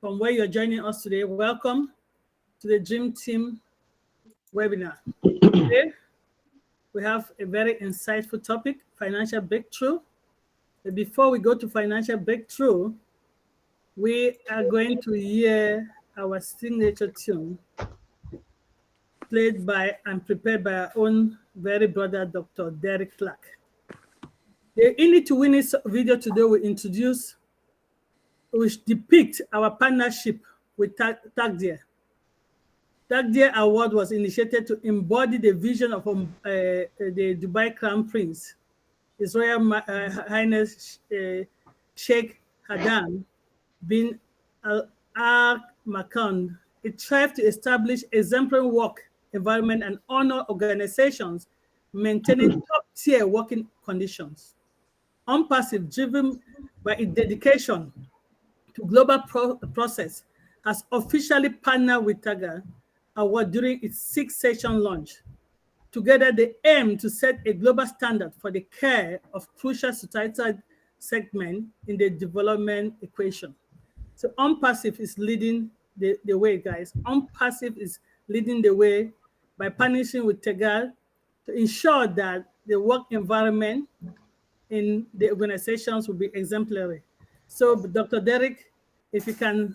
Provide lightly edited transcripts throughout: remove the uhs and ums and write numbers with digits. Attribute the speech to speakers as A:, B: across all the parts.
A: from where you're joining us today. Welcome to the Dream Team webinar. Today, we have a very insightful topic, financial breakthrough. But before we go to financial breakthrough, we are going to hear our signature tune played by and prepared by our own very brother, Dr. Derrick. The In It to Win It video today will introduce, which depict our partnership with Tagdear. Tagdear Award was initiated to embody the vision of the Dubai Crown Prince, His Royal Highness Sheikh Hadam bin Al Maktoum. It strives to establish exemplary work environment and honor organizations maintaining top-tier working conditions. Unpassive, driven by its dedication to global process, has officially partnered with Tagdear Award during its sixth-session launch. Together, they aim to set a global standard for the care of crucial societal segments in the development equation. So Unpassive is leading the way, guys. Unpassive is leading the way by partnering with Tagdear to ensure that the work environment in the organizations will be exemplary. So, Dr. Derrick, if you can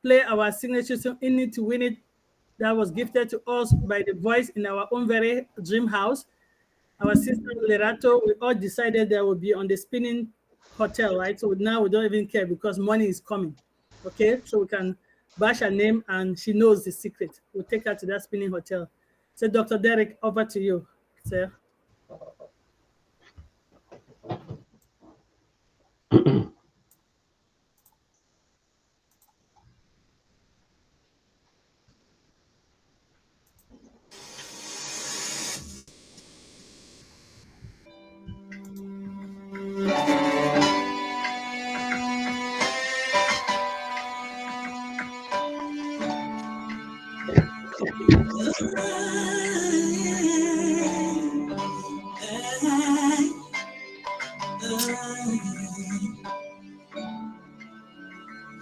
A: play our signature song, In It to Win It, that was gifted to us by the voice in our own very dream house. Our sister Lerato, we all decided that we'll be on the spinning hotel, right? So now we don't even care because money is coming. Okay, so we can bash her name and she knows the secret. We'll take her to that spinning hotel. So, Dr. Derrick, over to you, sir.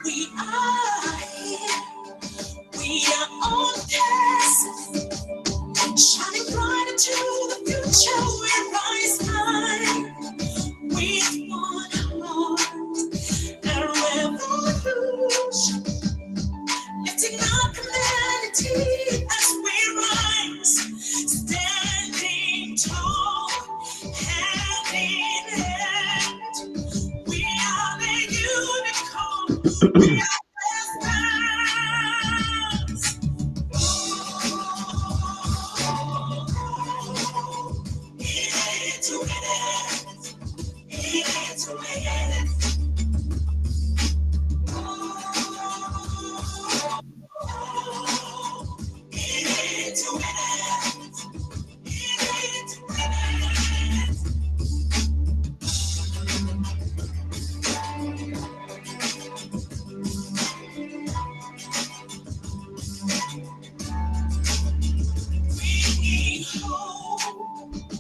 B: We are here, we are on passive, shining bright into the future. We rise high with one heart and revolution, lifting up humanity as we rise, standing tall, hand in hand. We are the unicorns. We are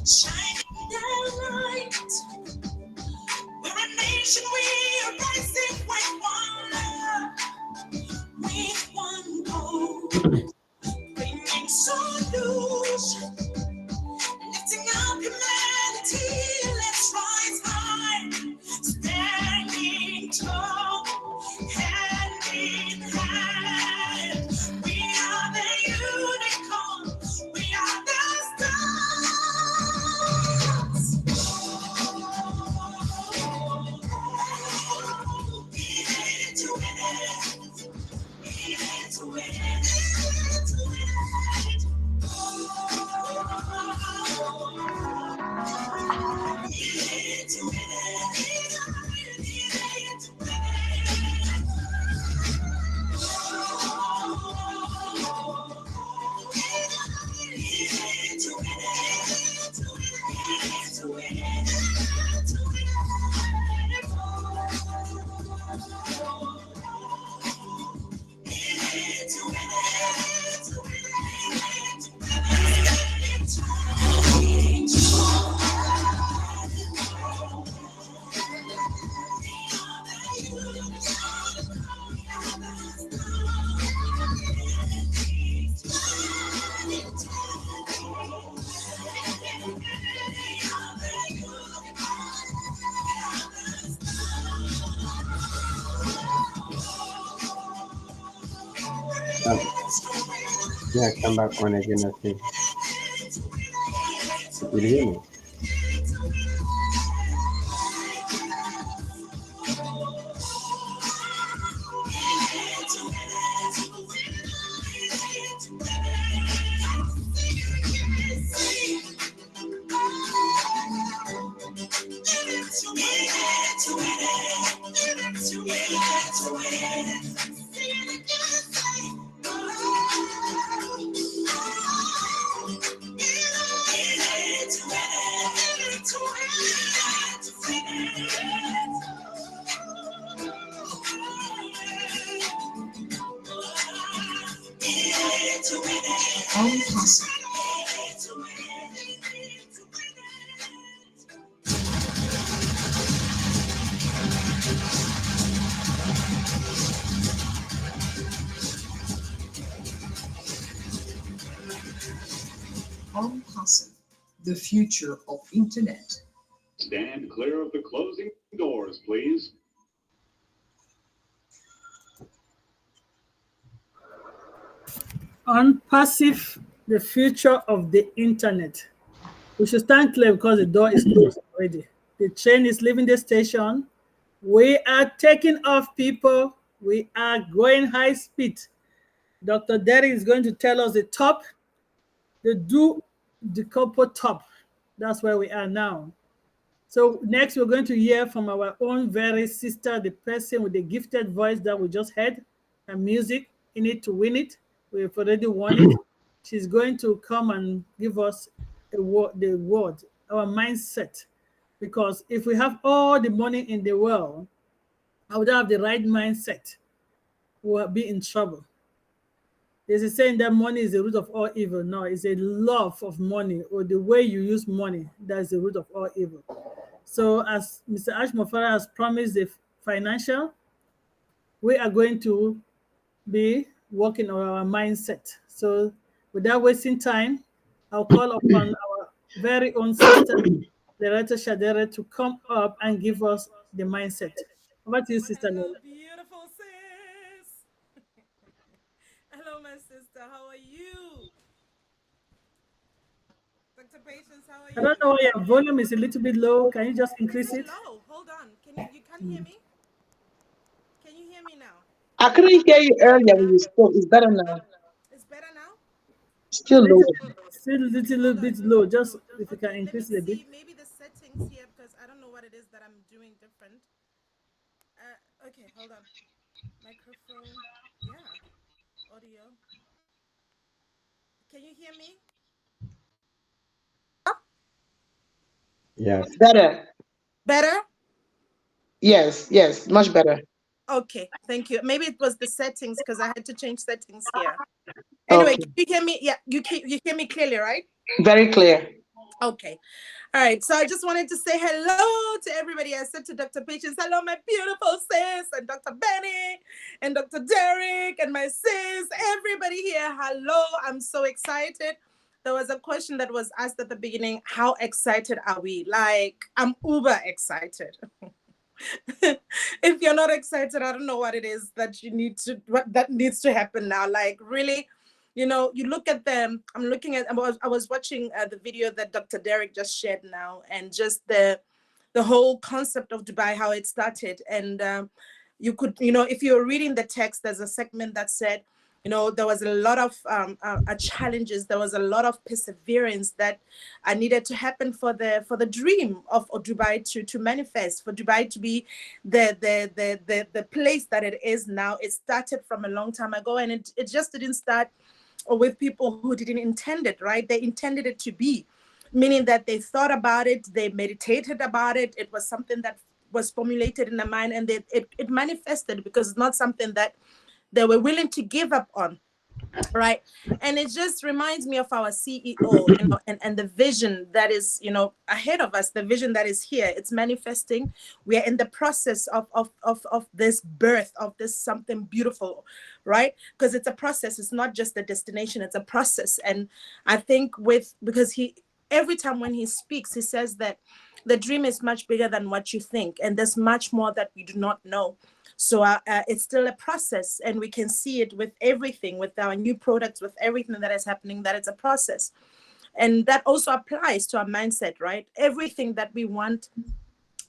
B: shining their light. We're a nation, we are rising with one love, with one goal, bringing solution, lifting up humanity. Let's rise high, standing tall, hand in hand. We are the unicorns, we are the stars. To win it, to win it, to win it. To win it.
C: Um, yeah, come back on again, I think. Did you hear me?
D: The future of internet.
E: Stand clear of the closing doors, please.
A: On passive, the future of the internet. We should stand clear because the door is closed already. The train is leaving the station. We are taking off, people. We are going high speed. Dr. Derrick is going to tell us the top, the couple top. That's where we are now. So next, we're going to hear from our own very sister, the person with the gifted voice that we just heard, and music in it to win it. We've already won it. She's going to come and give us the word, our mindset. Because if we have all the money in the world, I would have the right mindset, we'll be in trouble. There's a saying that money is the root of all evil. No, it's a love of money or the way you use money that's the root of all evil. So as Mr. Ashmofara has promised the financial, we are going to be working on our mindset. So without wasting time, I'll call upon our very own sister, Loretta Shadere, to come up and give us the mindset. Over to you, Sister
F: Hello,
A: Lola.
F: beautiful sis. Hello, my sister. How are you? Dr. Patience, how are
A: I don't
F: you?
A: know why your volume is a little bit low. Can you just
F: It's
A: increase
F: too
A: it?
F: low. Hold on. You can't hear me? Can you hear me now?
D: I couldn't hear you earlier when you spoke. It's better now.
F: It's better now?
D: Still low.
A: Still a little
F: Hold on.
A: bit low. Just if you can
F: Okay, let me
A: increase it a bit.
F: see. Maybe the settings here because I don't know what it is that I'm doing different. Okay, hold on. Microphone. Yeah. Audio. Can you hear me?
C: Yes.
D: Better.
F: Better?
D: Yes, much better.
F: Okay, thank you. Maybe it was the settings because I had to change settings here. Anyway,
D: Okay,
F: can you hear me? Yeah, you hear me clearly, right?
D: very clear.
F: Okay. All right. So I just wanted to say hello to everybody. I said to Dr. Patience, hello, my beautiful sis, and Dr. Benny, and Dr. Derrick, and my sis, everybody here. Hello. I'm so excited. There was a question that was asked at the beginning. How excited are we? Like, I'm uber excited. If you're not excited, I don't know what it is that what that needs to happen now. Like, really, you look at them. I was watching the video that Dr. Derrick just shared now, and just the whole concept of Dubai, how it started. And you could, if you're reading the text, there's a segment that said, there was a lot of challenges. There was a lot of perseverance that needed to happen for the dream of Dubai to manifest, for Dubai to be the place that it is now. It started from a long time ago, and it just didn't start with people who didn't intend it, right? They intended it to be, meaning that they thought about it, they meditated about it. It was something that was formulated in the mind, and it manifested because it's not something that they were willing to give up on, right? And it just reminds me of our CEO, and the vision that is, ahead of us, the vision that is here. It's manifesting. We are in the process of this birth of this something beautiful, right? Because it's a process. It's not just a destination. It's a process. And I think because every time when he speaks, he says that the dream is much bigger than what you think, and there's much more that we do not know. So it's still a process, and we can see it with everything, with our new products, with everything that is happening, that it's a process. And that also applies to our mindset, right? Everything that we want,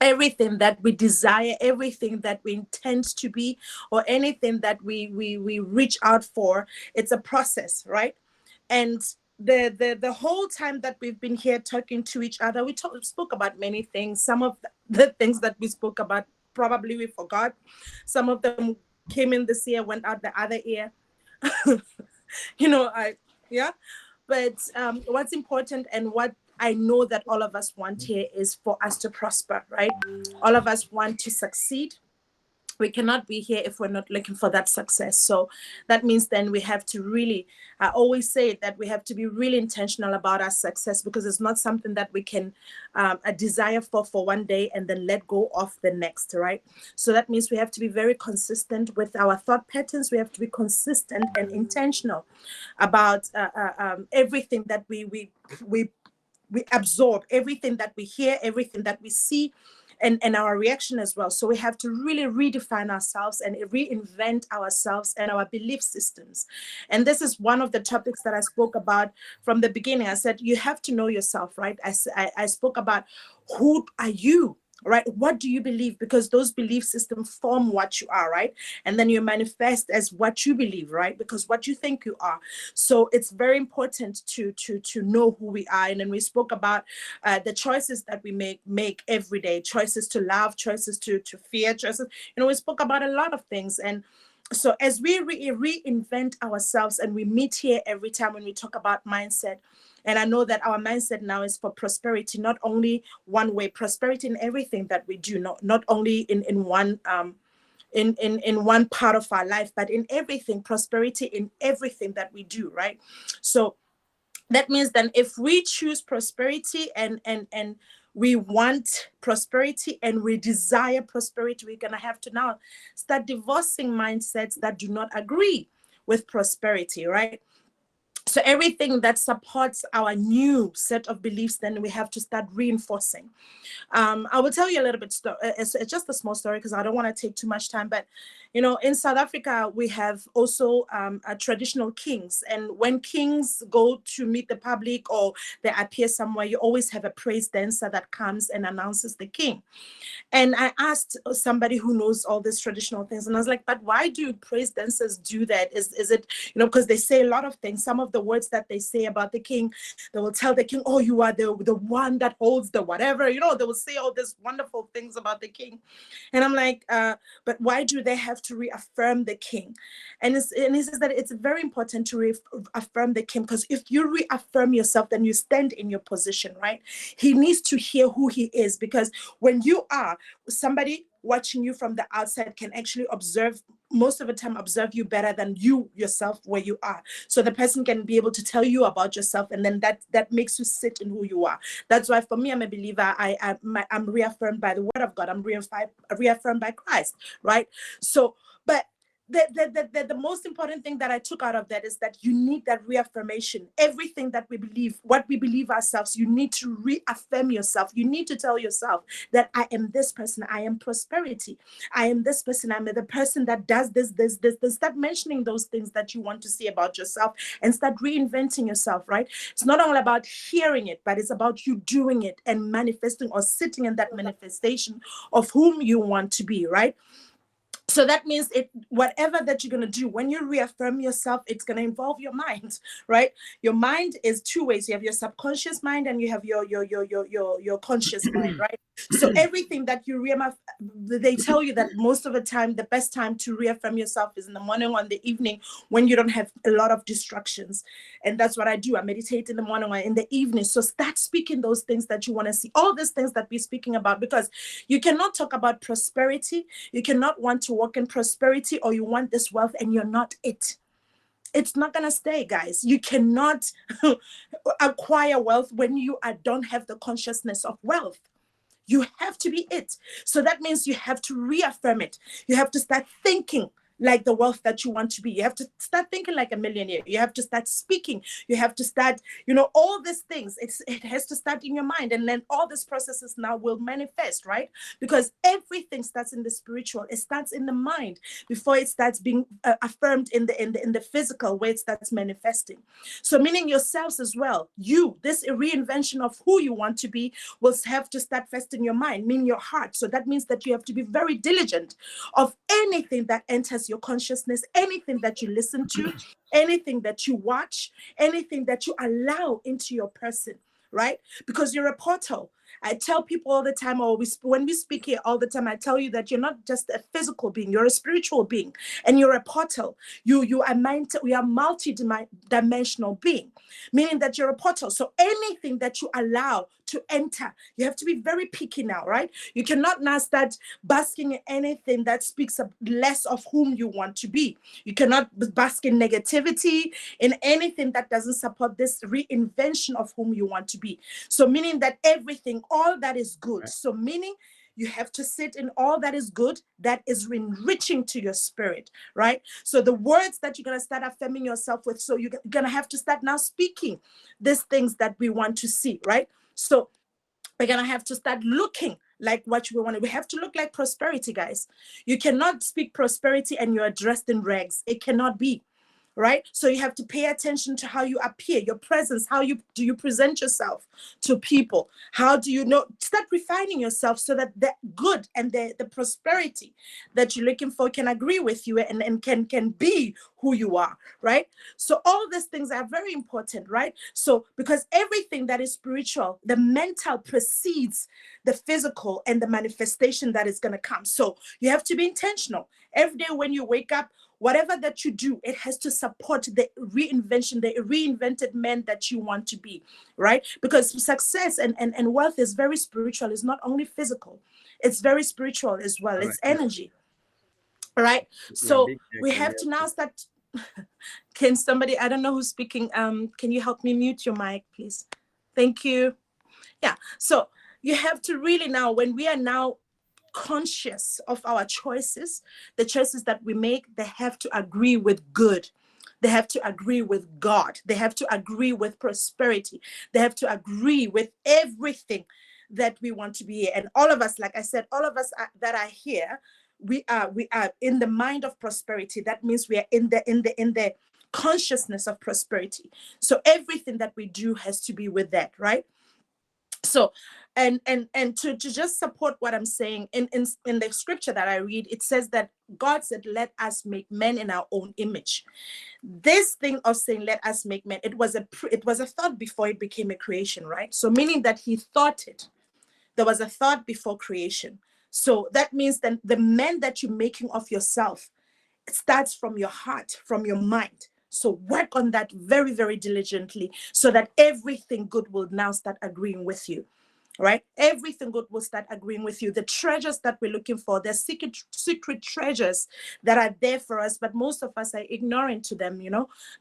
F: everything that we desire, everything that we intend to be, or anything that we reach out for, it's a process, right? And the whole time that we've been here talking to each other, spoke about many things. Some of the things that we spoke about, probably we forgot. Some of them came in this year, went out the other year. Yeah. But what's important, and what I know that all of us want here, is for us to prosper, right? All of us want to succeed. We cannot be here if we're not looking for that success. So that means then we have to really, I always say that we have to be really intentional about our success, because it's not something that we can desire for one day and then let go of the next, right? So that means we have to be very consistent with our thought patterns. We have to be consistent and intentional about everything that we absorb, everything that we hear, everything that we see, and our reaction as well. So we have to really redefine ourselves and reinvent ourselves and our belief systems. And this is one of the topics that I spoke about from the beginning. I said, you have to know yourself, right? I spoke about, who are you? Right? What do you believe? Because those belief systems form what you are, right? And then you manifest as what you believe, right? Because what you think you are. So it's very important to know who we are. And then we spoke about the choices that we make every day, choices to love, choices to fear, choices. We spoke about a lot of things. And so as we reinvent ourselves, and we meet here every time when we talk about mindset, and I know that our mindset now is for prosperity, not only one way, prosperity in everything that we do, not only in one in one part of our life, but in everything, prosperity in everything that we do, right? So that means then, if we choose prosperity and we want prosperity and we desire prosperity, we're gonna have to now start divorcing mindsets that do not agree with prosperity, right? So everything that supports our new set of beliefs, then we have to start reinforcing. I will tell you a little bit. It's just a small story, because I don't want to take too much time. But, in South Africa, we have also traditional kings. And when kings go to meet the public, or they appear somewhere, you always have a praise dancer that comes and announces the king. And I asked somebody who knows all these traditional things, and I was like, but why do praise dancers do that? Is it, because they say a lot of things. Some of the words that they say about the king, they will tell the king, oh, you are the one that holds the whatever, they will say all these wonderful things about the king. And I'm like, but why do they have to reaffirm the king? And he says that it's very important to reaffirm the king, because if you reaffirm yourself, then you stand in your position, right? He needs to hear who he is, because when you are, somebody watching you from the outside can actually most of the time observe you better than you yourself where you are. So the person can be able to tell you about yourself, and then that makes you sit in who you are. That's why for me, I'm a believer. I'm reaffirmed by the word of God. I'm reaffirmed by Christ, right? So, but the most important thing that I took out of that is that you need that reaffirmation. Everything that we believe, what we believe ourselves, you need to reaffirm yourself. You need to tell yourself that I am this person. I am prosperity. I am this person. I'm the person that does this. Start mentioning those things that you want to see about yourself, and start reinventing yourself, right? It's not all about hearing it, but it's about you doing it and manifesting, or sitting in that manifestation of whom you want to be, right? So that means whatever that you're going to do, when you reaffirm yourself, it's going to involve your mind, right? Your mind is two ways. You have your subconscious mind, and you have your conscious mind, right? So everything that you they tell you that most of the time, the best time to reaffirm yourself is in the morning or in the evening, when you don't have a lot of distractions. And that's what I do. I meditate in the morning or in the evening. So start speaking those things that you want to see, all these things that we're speaking about, because you cannot talk about prosperity. You cannot want to walk in prosperity, or you want this wealth, and you're not it. It's not gonna stay, guys. You cannot acquire wealth when you don't have the consciousness of wealth. You have to be it. So that means you have to reaffirm it. You have to start thinking like the wealth that you want to be. You have to start thinking like a millionaire. You have to start speaking. You have to start, all these things. It has to start in your mind. And then all these processes now will manifest, right? Because everything starts in the spiritual. It starts in the mind before it starts being affirmed in the physical, where it starts manifesting. So meaning yourselves as well. This reinvention of who you want to be will have to start first in your mind, meaning your heart. So that means that you have to be very diligent of anything that enters your consciousness, anything that you listen to, anything that you watch, anything that you allow into your person, right? Because you're a portal. I tell people all the time, or when we speak here all the time, I tell you that you're not just a physical being, you're a spiritual being, and you're a portal. We are multi-dimensional being, meaning that you're a portal. So anything that you allow to enter, you have to be very picky now, right? You cannot now start basking in anything that speaks less of whom you want to be. You cannot bask in negativity, in anything that doesn't support this reinvention of whom you want to be. So meaning that everything, all that is good.
C: Right.
F: So meaning you have to sit in all that is good, that is enriching to your spirit, right? So the words that you're going to start affirming yourself with, so you're going to have to start now speaking these things that we want to see, right? So we're going to have to start looking like what we want. We have to look like prosperity, guys. You cannot speak prosperity and you're dressed in rags. It cannot be. Right? So you have to pay attention to how you appear, your presence, do you present yourself to people? How do you start refining yourself so that the good and the prosperity that you're looking for can agree with you and can be who you are, right? So all these things are very important, right? So because everything that is spiritual, the mental precedes the physical and the manifestation that is going to come. So you have to be intentional. Every day when you wake up, whatever that you do, it has to support the reinvention, the reinvented man that you want to be, right? Because success and wealth is very spiritual. It's not only physical. It's very spiritual as well. It's energy, right? So we have to now start. Can somebody, I don't know who's speaking. Can you help me mute your mic, please? Thank you. Yeah. So you have to really now, when we are now conscious of our choices, the choices that we make, they have to agree with good. They have to agree with God. They have to agree with prosperity. They have to agree with everything that we want to be. And all of us, like I said, all of us that are here, we are in the mind of prosperity. That means we are in the consciousness of prosperity. So everything that we do has to be with that, right? So and to just support what I'm saying, in the scripture that I read, it says that God said, let us make men in our own image. This thing of saying let us make men, it was a thought before it became a creation, right? So meaning that he thought it. There was a thought before creation. So that means that the men that you're making of yourself, it starts from your heart, from your mind. So work on that very, very diligently so that everything good will now start agreeing with you. Right? Everything good will start agreeing with you. The treasures that we're looking for, the secret treasures that are there for us, but most of us are ignorant to them,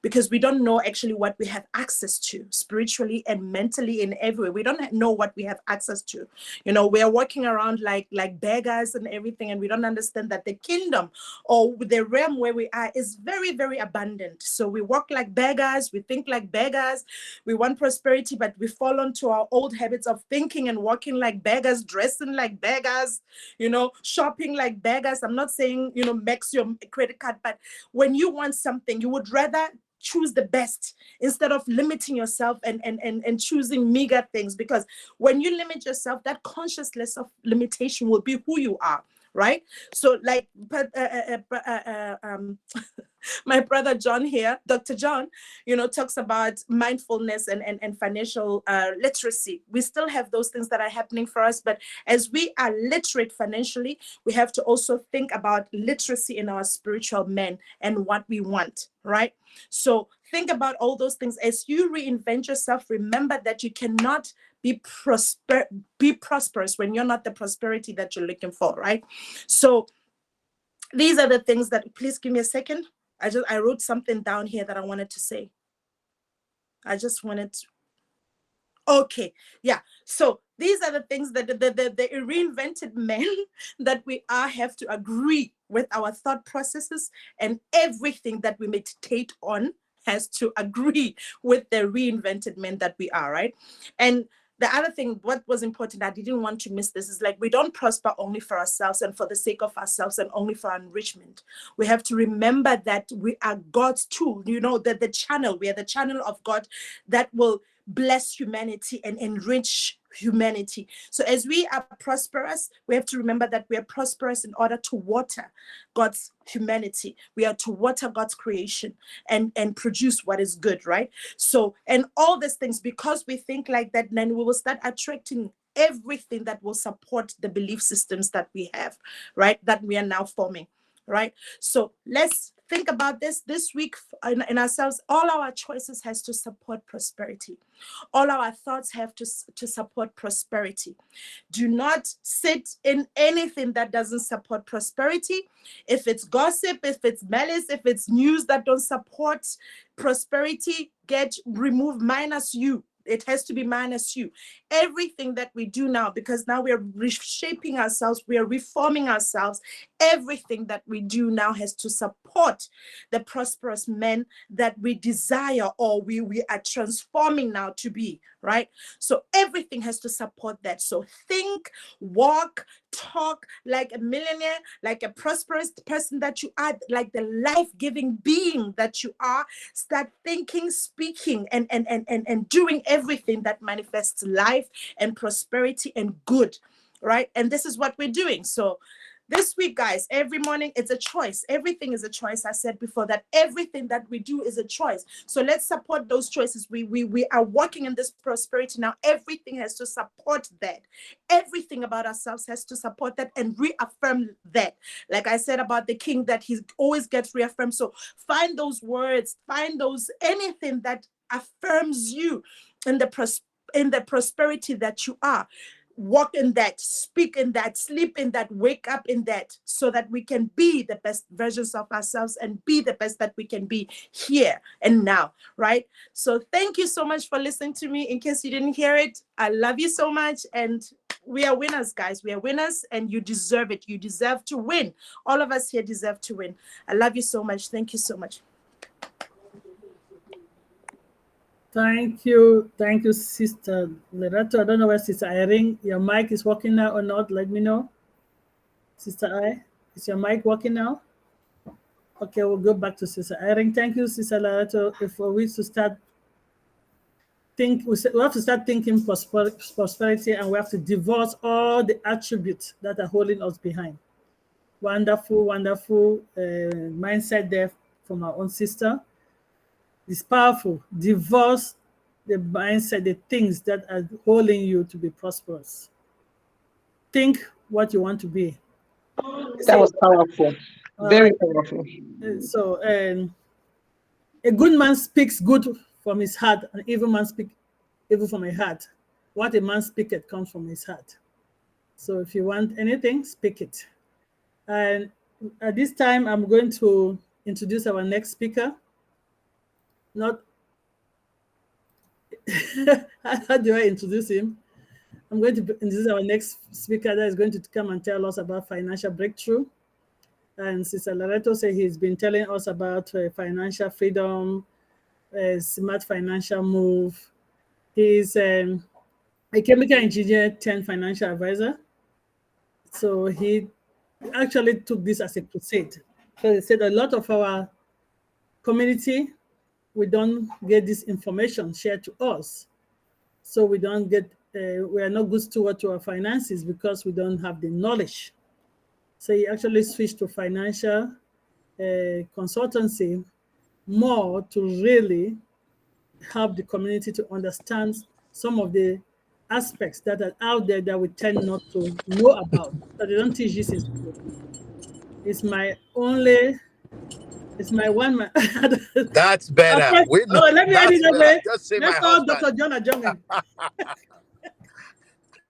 F: because we don't know actually what we have access to spiritually and mentally in every way. We don't know what we have access to. We are walking around like beggars and everything, and we don't understand that the kingdom or the realm where we are is very, very abundant. So we walk like beggars, we think like beggars, we want prosperity, but we fall into our old habits of thinking and walking like beggars, dressing like beggars, shopping like beggars. I'm not saying, max your credit card, but when you want something, you would rather choose the best instead of limiting yourself and choosing meager things. Because when you limit yourself, that consciousness of limitation will be who you are, right? So like my brother John here, Dr. John, talks about mindfulness and financial literacy. We still have those things that are happening for us, but as we are literate financially, we have to also think about literacy in our spiritual men and what we want, right? So think about all those things. As you reinvent yourself, remember that you cannot be prosperous when you're not the prosperity that you're looking for, right? So these are the things that, please give me a second. I wrote something down here that I wanted to say. Okay, yeah. So these are the things that the reinvented men that we are have to agree with our thought processes, and everything that we meditate on has to agree with the reinvented men that we are, right? And the other thing, what was important, I didn't want to miss this, is like we don't prosper only for ourselves and for the sake of ourselves and only for our enrichment. We have to remember that we are God's tool, that the channel, we are the channel of God that will bless humanity and enrich humanity. So as we are prosperous, we have to remember that we are prosperous in order to water God's humanity. We are to water God's creation and produce what is good, right? So, and all these things, because we think like that, then we will start attracting everything that will support the belief systems that we have, right? That we are now forming, right? So let's think about this week in ourselves. All our choices has to support prosperity. All our thoughts have to support prosperity. Do not sit in anything that doesn't support prosperity. If it's gossip, if it's malice, if it's news that don't support prosperity, remove minus you. It has to be minus you. Everything that we do now, because now we are reshaping ourselves, we are reforming ourselves. Everything that we do now has to support the prosperous men that we desire, or we are transforming now to be, right? So everything has to support that. So think, walk, talk like a millionaire, like a prosperous person that you are, like the life-giving being that you are. Start thinking, speaking, and doing everything that manifests life and prosperity and good, right? And this is what we're doing. So this week, guys, every morning it's a choice. Everything is a choice. I said before that everything that we do is a choice. So let's support those choices. We are walking in this prosperity now. Everything has to support that. Everything about ourselves has to support that and reaffirm that. Like I said about the king, that he always gets reaffirmed. So find those words, find those, anything that affirms you in the prosperity that you are. Walk in that, speak in that, sleep in that, wake up in that, so that we can be the best versions of ourselves and be the best that we can be here and now, right? So thank you so much for listening to me. In case you didn't hear it, I love you so much. And we are winners, guys. We are winners, and you deserve it. You deserve to win. All of us here deserve to win. I love you so much. Thank you so much.
A: Thank you, Sister Lerato. I don't know where Sister Irene, your mic is working now or not. Let me know. Sister I, is your mic working now? Okay, we'll go back to Sister Irene. Thank you, Sister Lerato. If we to start we have to start thinking prosperity, and we have to divorce all the attributes that are holding us behind. Wonderful mindset there from our own sister. It's powerful. Divorce the mindset, the things that are holding you to be prosperous. Think what you want to be.
D: That was powerful. Very powerful.
A: So, a good man speaks good from his heart, and evil man speaks evil from his heart. What a man speaketh comes from his heart. So, if you want anything, speak it. And at this time, I'm going to introduce our next speaker. Not how do I introduce him? I'm going to introduce our next speaker that is going to come and tell us about financial breakthrough. And Sister Loretto said he's been telling us about financial freedom, smart financial move. He's a chemical engineer turned financial advisor. So he actually took this as a crusade. So he said a lot of our community, we don't get this information shared to us. So we don't get, we are not good steward to our finances because we don't have the knowledge. So he actually switched to financial consultancy more to really help the community to understand some of the aspects that are out there that we tend not to know about. So they don't teach this in school. It's my one man.
G: That's better.
A: Okay.
G: We know
A: Oh, let me add it
G: that's
A: that
G: better.
A: way.
G: Just say my
A: Let's call
G: husband.
A: Dr. John Ajongen.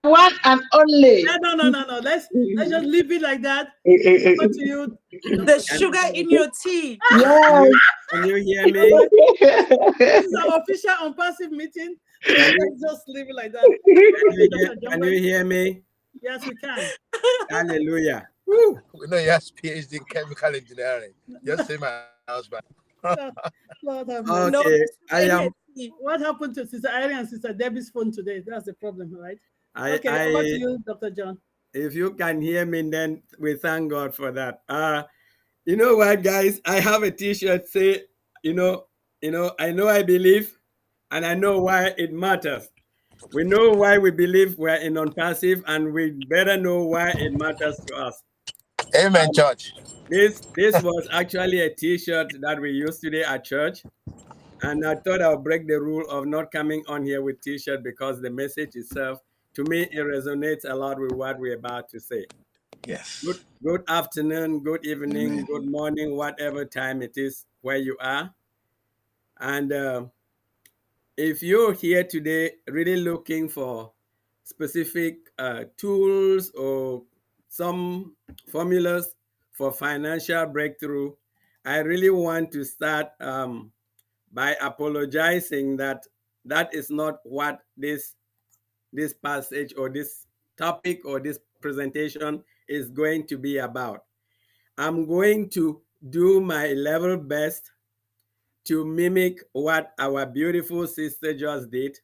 D: one and only.
A: No. Let's just leave it like that. Over to you.
F: The sugar in your tea.
D: Yes.
C: Can you hear me?
A: This is our official unpassive meeting. So
C: Can
A: let's just leave it like that.
C: can you hear me?
A: Yes, we can.
C: Hallelujah. Woo.
G: We know he has PhD in chemical engineering. Just say my husband.
A: Lord have mercy.
F: No,
C: Okay,
F: the
C: I
F: sugar in
C: am.
F: her tea.
A: What happened to Sister Irene and Sister Debbie's phone today? That's the problem, right?
C: I,
A: Okay, over to
C: I,
A: you, Dr. John.
C: if you can hear me, then we thank God for that. You know what, guys? I have a T-shirt say, I know I believe, and I know why it matters. We know why we believe we're in non-passive, and we better know why it matters to us.
G: Amen, church.
C: This was actually a T-shirt that we used today at church, and I thought I'll break the rule of not coming on here with T-shirt because the message itself, to me, it resonates a lot with what we're about to say.
G: Yes.
C: Good afternoon, good evening,
G: Amen.
C: good morning, whatever time it is where you are. And if you're here today really looking for specific tools or some formulas for financial breakthrough, I really want to start by apologizing that that is not what this passage or this topic or this presentation is going to be about. I'm going to do my level best to mimic what our beautiful sister just did,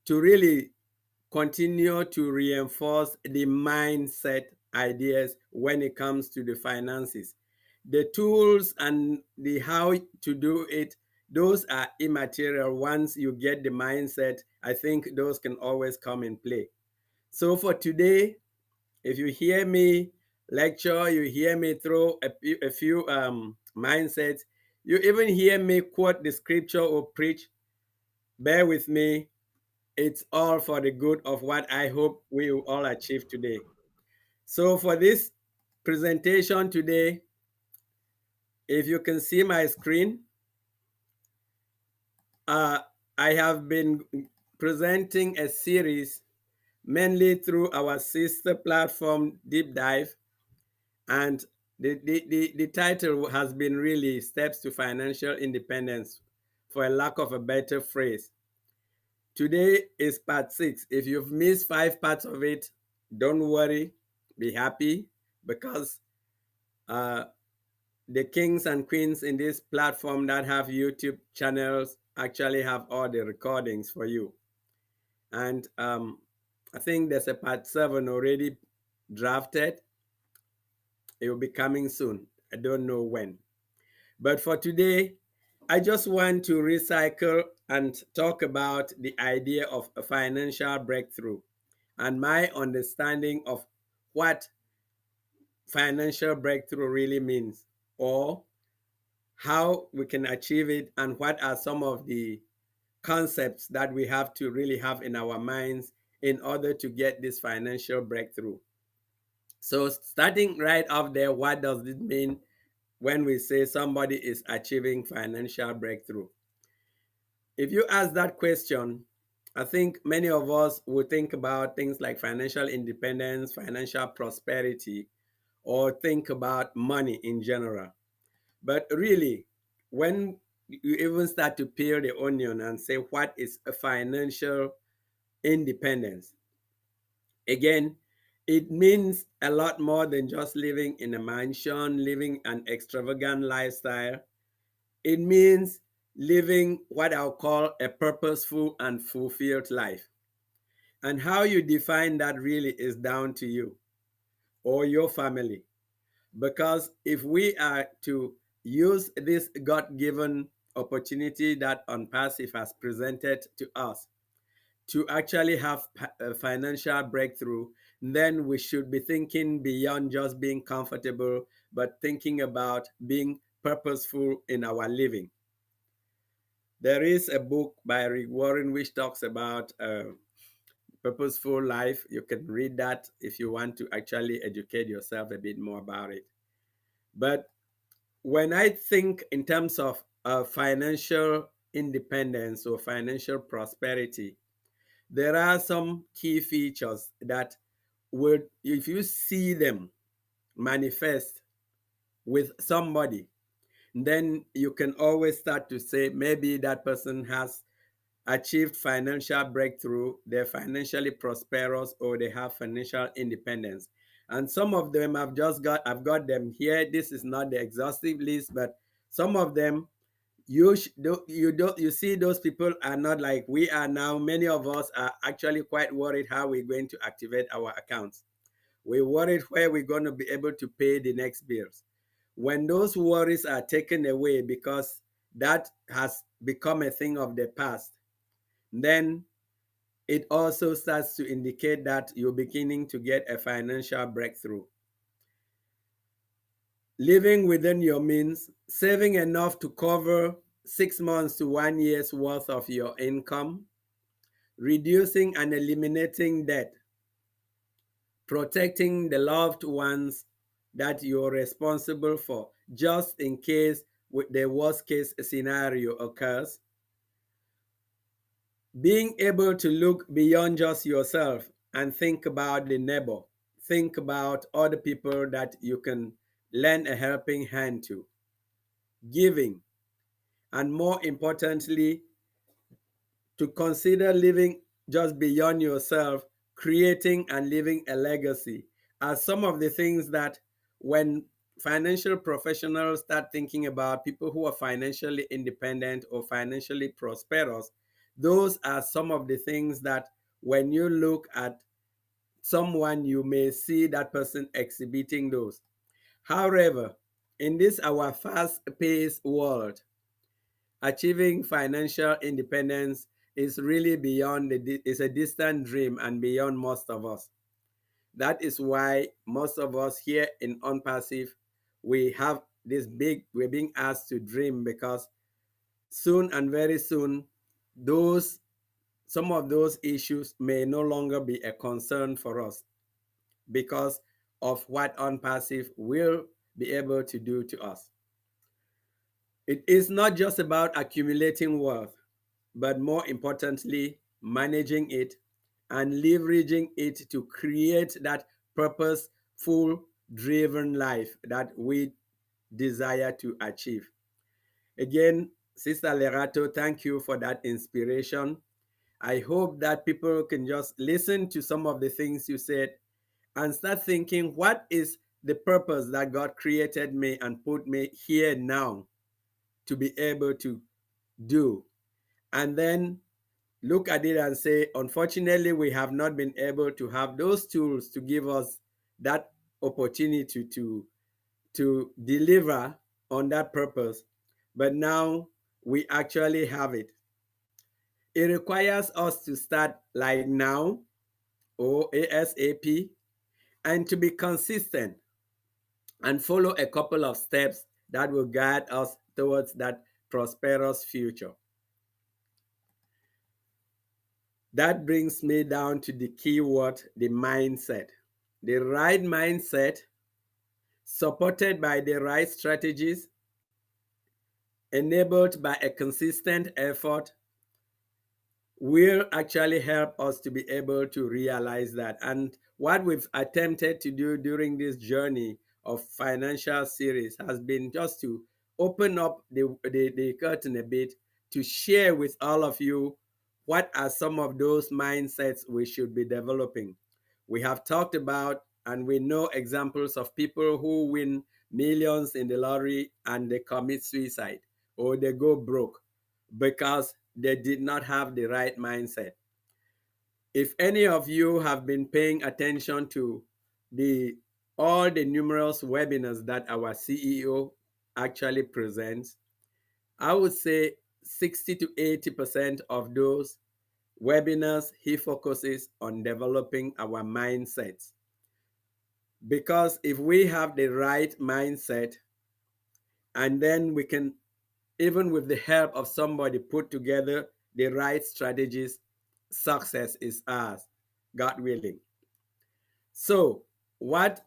C: to really continue to reinforce the mindset ideas when it comes to the finances. The tools and the how to do it, those are immaterial. Once you get the mindset, I think those can always come in play. So for today, if you hear me lecture, you hear me throw a few mindsets, you even hear me quote the scripture or preach, bear with me. It's all for the good of what I hope we will all achieve today. So for this presentation today, if you can see my screen, I have been presenting a series mainly through our sister platform, Deep Dive. And the title has been really Steps to Financial Independence, for a lack of a better phrase. Today is part 6. If you've missed 5 parts of it, don't worry, be happy, because the kings and queens in this platform that have YouTube channels actually have all the recordings for you. And I think there's a part 7 already drafted. It will be coming soon. I don't know when. But for today, I just want to recycle and talk about the idea of a financial breakthrough and my understanding of what financial breakthrough really means, or how we can achieve it, and what are some of the concepts that we have to really have in our minds in order to get this financial breakthrough. So starting right off there, what does it mean when we say somebody is achieving financial breakthrough? If you ask that question, I think many of us will think about things like financial independence, financial prosperity, or think about money in general. But really, when you even start to peel the onion and say, what is a financial independence? Again, it means a lot more than just living in a mansion, living an extravagant lifestyle. It means living what I'll call a purposeful and fulfilled life. And how you define that really is down to you or your family. Because if we are to use this God given opportunity that Unpassive has presented to us to actually have a financial breakthrough, then we should be thinking beyond just being comfortable, but thinking about being purposeful in our living. There is a book by Rick Warren which talks about purposeful life. You can read that if you want to actually educate yourself a bit more about it. But when I think in terms of financial independence or financial prosperity, there are some key features that would, if you see them manifest with somebody, then you can always start to say maybe that person has achieved financial breakthrough, they're financially prosperous, or they have financial independence. And some of them I've got them here. This is not the exhaustive list, but some of them you see those people are not like we are now. Many of us are actually quite worried how we're going to activate our accounts. We're worried where we're going to be able to pay the next bills. When those worries are taken away because that has become a thing of the past, then it also starts to indicate that you're beginning to get a financial breakthrough. Living within your means, saving enough to cover 6 months to 1 year's worth of your income, reducing and eliminating debt, protecting the loved ones that you're responsible for, just in case the worst case scenario occurs, being able to look beyond just yourself and think about the neighbor, think about other people that you can lend a helping hand to, giving, and more importantly, to consider living just beyond yourself, creating and leaving a legacy are some of the things that when financial professionals start thinking about people who are financially independent or financially prosperous, those are some of the things that when you look at someone, you may see that person exhibiting those. However, in this our fast-paced world, achieving financial independence is really beyond is a distant dream and beyond most of us. That is why most of us here in Unpassive, we have this big, we're being asked to dream, because soon and very soon, those some of those issues may no longer be a concern for us because of what Unpassive will be able to do to us. It is not just about accumulating wealth, but more importantly, managing it and leveraging it to create that purposeful, driven life that we desire to achieve. Again, Sister Lerato, thank you for that inspiration. I hope that people can just listen to some of the things you said and start thinking, what is the purpose that God created me and put me here now to be able to do? And then look at it and say, unfortunately, we have not been able to have those tools to give us that opportunity to deliver on that purpose. But now we actually have it. It requires us to start like now or ASAP and to be consistent and follow a couple of steps that will guide us towards that prosperous future. That brings me down to the key word, the mindset. The right mindset, supported by the right strategies, enabled by a consistent effort, will actually help us to be able to realize that. And what we've attempted to do during this journey of financial series has been just to open up the curtain a bit to share with all of you what are some of those mindsets we should be developing. We have talked about and we know examples of people who win millions in the lottery and they commit suicide or they go broke because they did not have the right mindset. If any of you have been paying attention to the all the numerous webinars that our CEO actually presents, I would say 60 to 80% of those webinars he focuses on developing our mindsets. Because if we have the right mindset, and then we can, even with the help of somebody, put together the right strategies, success is ours, God willing. So, what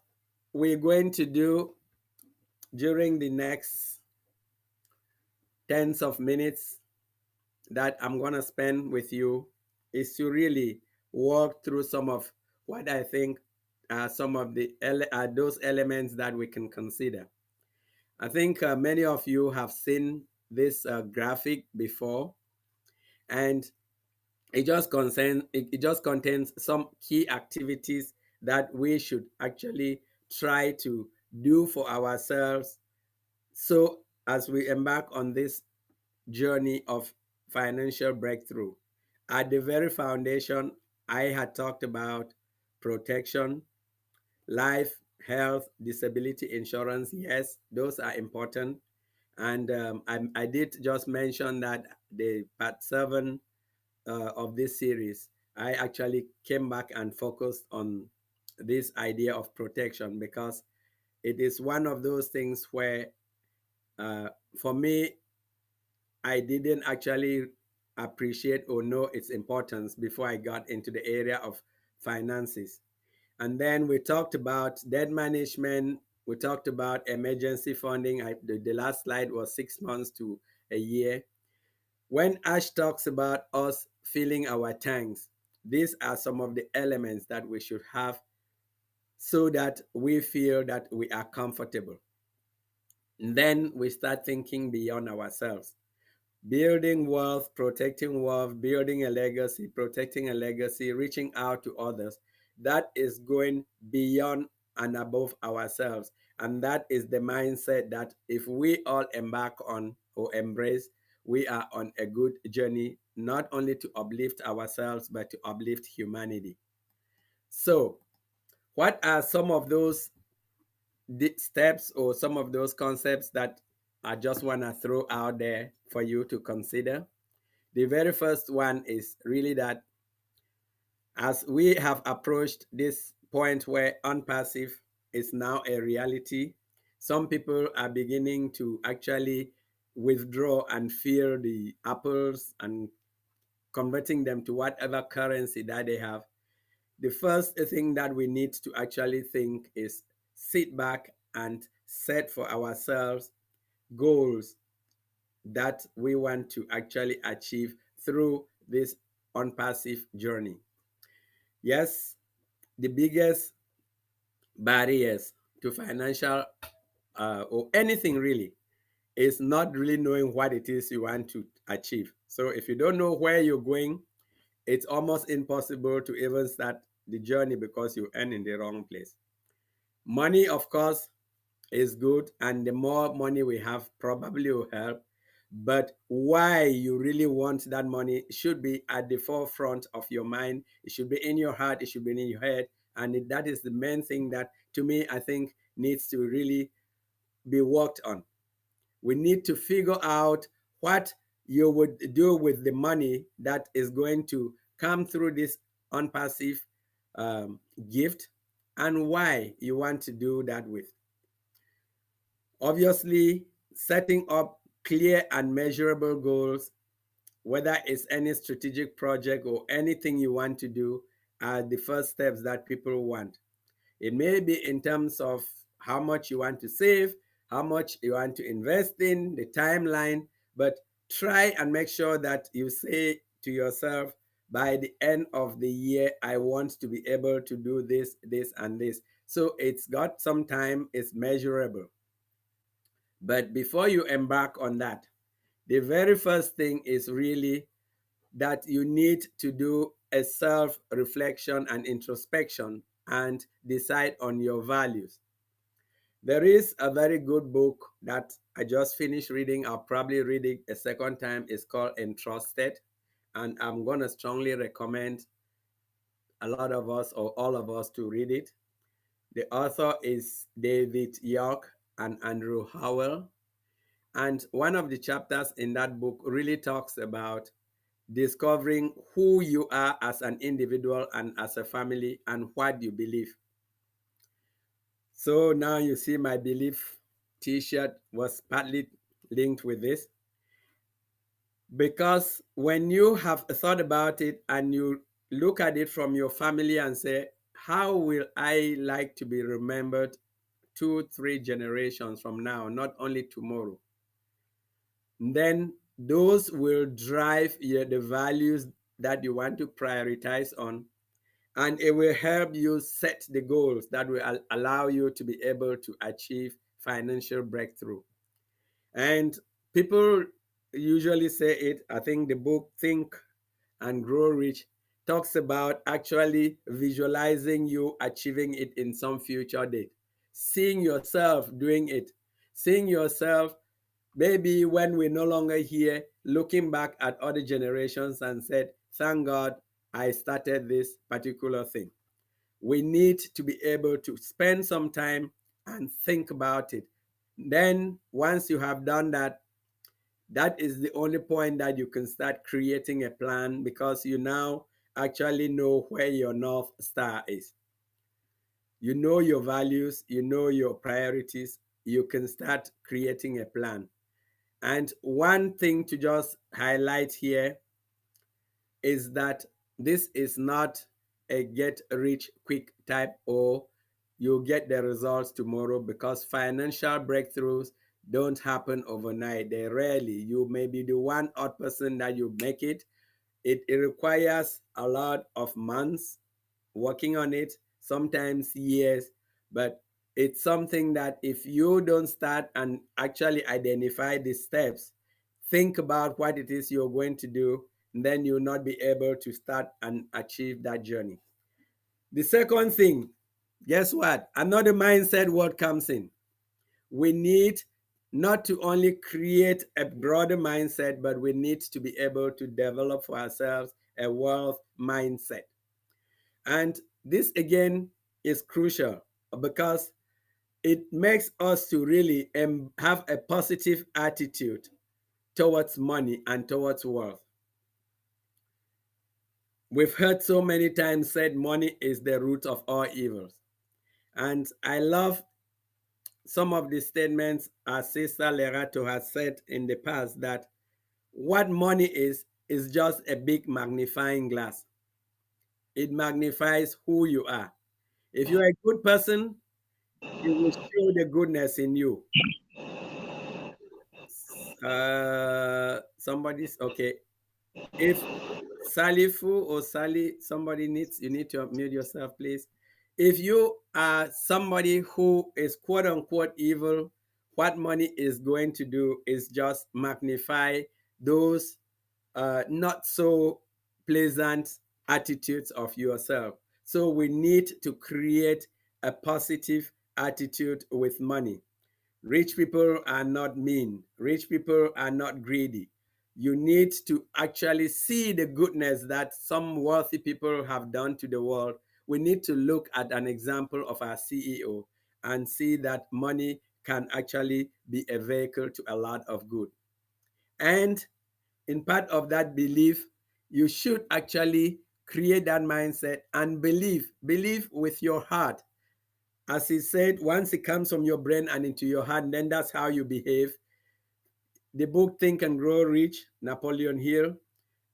C: we're going to do during the next tens of minutes that I'm going to spend with you is to really walk through some of what I think are some of those elements that we can consider. I think many of you have seen this graphic before, and it just contains some key activities that we should actually try to do for ourselves, so as we embark on this journey of financial breakthrough. At the very foundation, I had talked about protection, life, health, disability insurance. Yes, those are important. And I did just mention that the part 7 of this series, I actually came back and focused on this idea of protection, because it is one of those things where, uh, for me, I didn't actually appreciate or know its importance before I got into the area of finances. And then we talked about debt management. We talked about emergency funding. The last slide was 6 months to a year. When Ash talks about us filling our tanks, these are some of the elements that we should have so that we feel that we are comfortable. And then we start thinking beyond ourselves. Building wealth, protecting wealth, building a legacy, protecting a legacy, reaching out to others. That is going beyond and above ourselves. And that is the mindset that if we all embark on or embrace, we are on a good journey, not only to uplift ourselves, but to uplift humanity. So, what are some of those steps or some of those concepts that I just want to throw out there for you to consider? The very first one is really that as we have approached this point where unpassive is now a reality, some people are beginning to actually withdraw and fear the apples and converting them to whatever currency that they have. The first thing that we need to actually think is sit back and set for ourselves goals that we want to actually achieve through this unpassive journey. Yes, the biggest barriers to financial or anything really is not really knowing what it is you want to achieve. So if you don't know where you're going, it's almost impossible to even start the journey because you earn in the wrong place. Money, of course, is good, and the more money we have probably will help. But why you really want that money should be at the forefront of your mind. It should be in your heart, it should be in your head. And that is the main thing that, to me, I think needs to really be worked on. We need to figure out what you would do with the money that is going to come through this unpassive um, gift, and why you want to do that with. Obviously, setting up clear and measurable goals, whether it's any strategic project or anything you want to do, are the first steps that people want. It may be in terms of how much you want to save, how much you want to invest in, the timeline, but try and make sure that you say to yourself, by the end of the year, I want to be able to do this, this, and this. So it's got some time, it's measurable. But before you embark on that, the very first thing is really that you need to do a self reflection and introspection and decide on your values. There is a very good book that I just finished reading. I'll probably read it a second time. It's called Entrusted. And I'm going to strongly recommend a lot of us or all of us to read it. The author is David York and Andrew Howell. And one of the chapters in that book really talks about discovering who you are as an individual and as a family and what you believe. So now you see my belief t-shirt was partly linked with this, because when you have thought about it and you look at it from your family and say, how will I like to be remembered 2, 3 generations from now, not only tomorrow? Then those will drive the values that you want to prioritize on, and it will help you set the goals that will allow you to be able to achieve financial breakthrough. And people usually say it. I think the book Think and Grow Rich talks about actually visualizing you achieving it in some future date, seeing yourself doing it, seeing yourself maybe when we're no longer here, looking back at other generations and said, thank God I started this particular thing. We need to be able to spend some time and think about it. Then once you have done that, that is the only point that you can start creating a plan, because you now actually know where your North Star is. You know your values, you know your priorities, you can start creating a plan. And one thing to just highlight here is that this is not a get rich quick type or you get the results tomorrow, because financial breakthroughs don't happen overnight. They rarely. You may be the one odd person that you make it. It requires a lot of months working on it, sometimes years, but it's something that if you don't start and actually identify the steps, think about what it is you're going to do, and then you'll not be able to start and achieve that journey. The second thing, guess what? Another mindset word comes in. We need not to only create a broader mindset, but we need to be able to develop for ourselves a wealth mindset. And this again is crucial because it makes us to really have a positive attitude towards money and towards wealth. We've heard so many times said money is the root of all evils. And I love some of the statements our sister Lerato has said in the past, that what money is just a big magnifying glass. It magnifies who you are. If you're a good person, it will show the goodness in you. Somebody's okay. If Salifu or Sally, somebody needs, you need to unmute yourself, please. If you are somebody who is quote unquote evil, what money is going to do is just magnify those not so pleasant attitudes of yourself. So we need to create a positive attitude with money. Rich people are not mean. Rich people are not greedy. You need to actually see the goodness that some wealthy people have done to the world. We need to look at an example of our CEO and see that money can actually be a vehicle to a lot of good. And in part of that belief, you should actually create that mindset and believe with your heart. As he said, once it comes from your brain and into your heart, then that's how you behave. The book Think and Grow Rich, Napoleon Hill,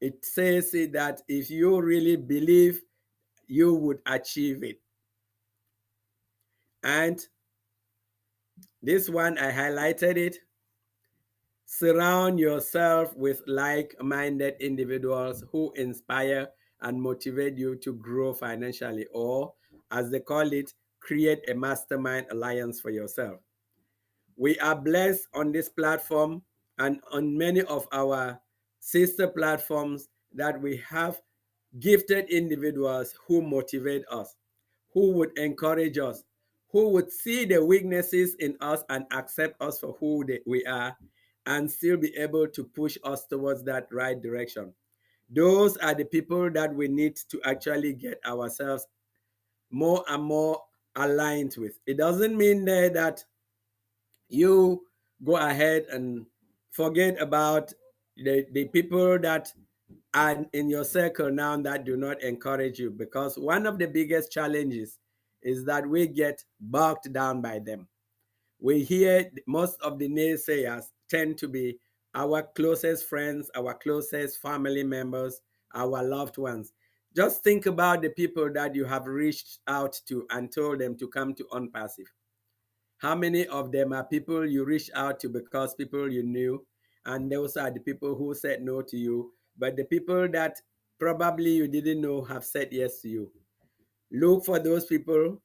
C: it says that if you really believe, you would achieve it. And this one, I highlighted it. Surround yourself with like-minded individuals who inspire and motivate you to grow financially, or as they call it, create a mastermind alliance for yourself. We are blessed on this platform and on many of our sister platforms that we have gifted individuals who motivate us, who would encourage us, who would see the weaknesses in us and accept us for who we are, and still be able to push us towards that right direction. Those are the people that we need to actually get ourselves more and more aligned with. It doesn't mean there that you go ahead and forget about the people that are in your circle now that do not encourage you, because one of the biggest challenges is that we get bogged down by them. We hear most of the naysayers tend to be our closest friends, our closest family members, our loved ones. Just think about the people that you have reached out to and told them to come to Unpassive. How many of them are people you reached out to because people you knew, and those are the people who said no to you? But the people that probably you didn't know have said yes to you. Look for those people,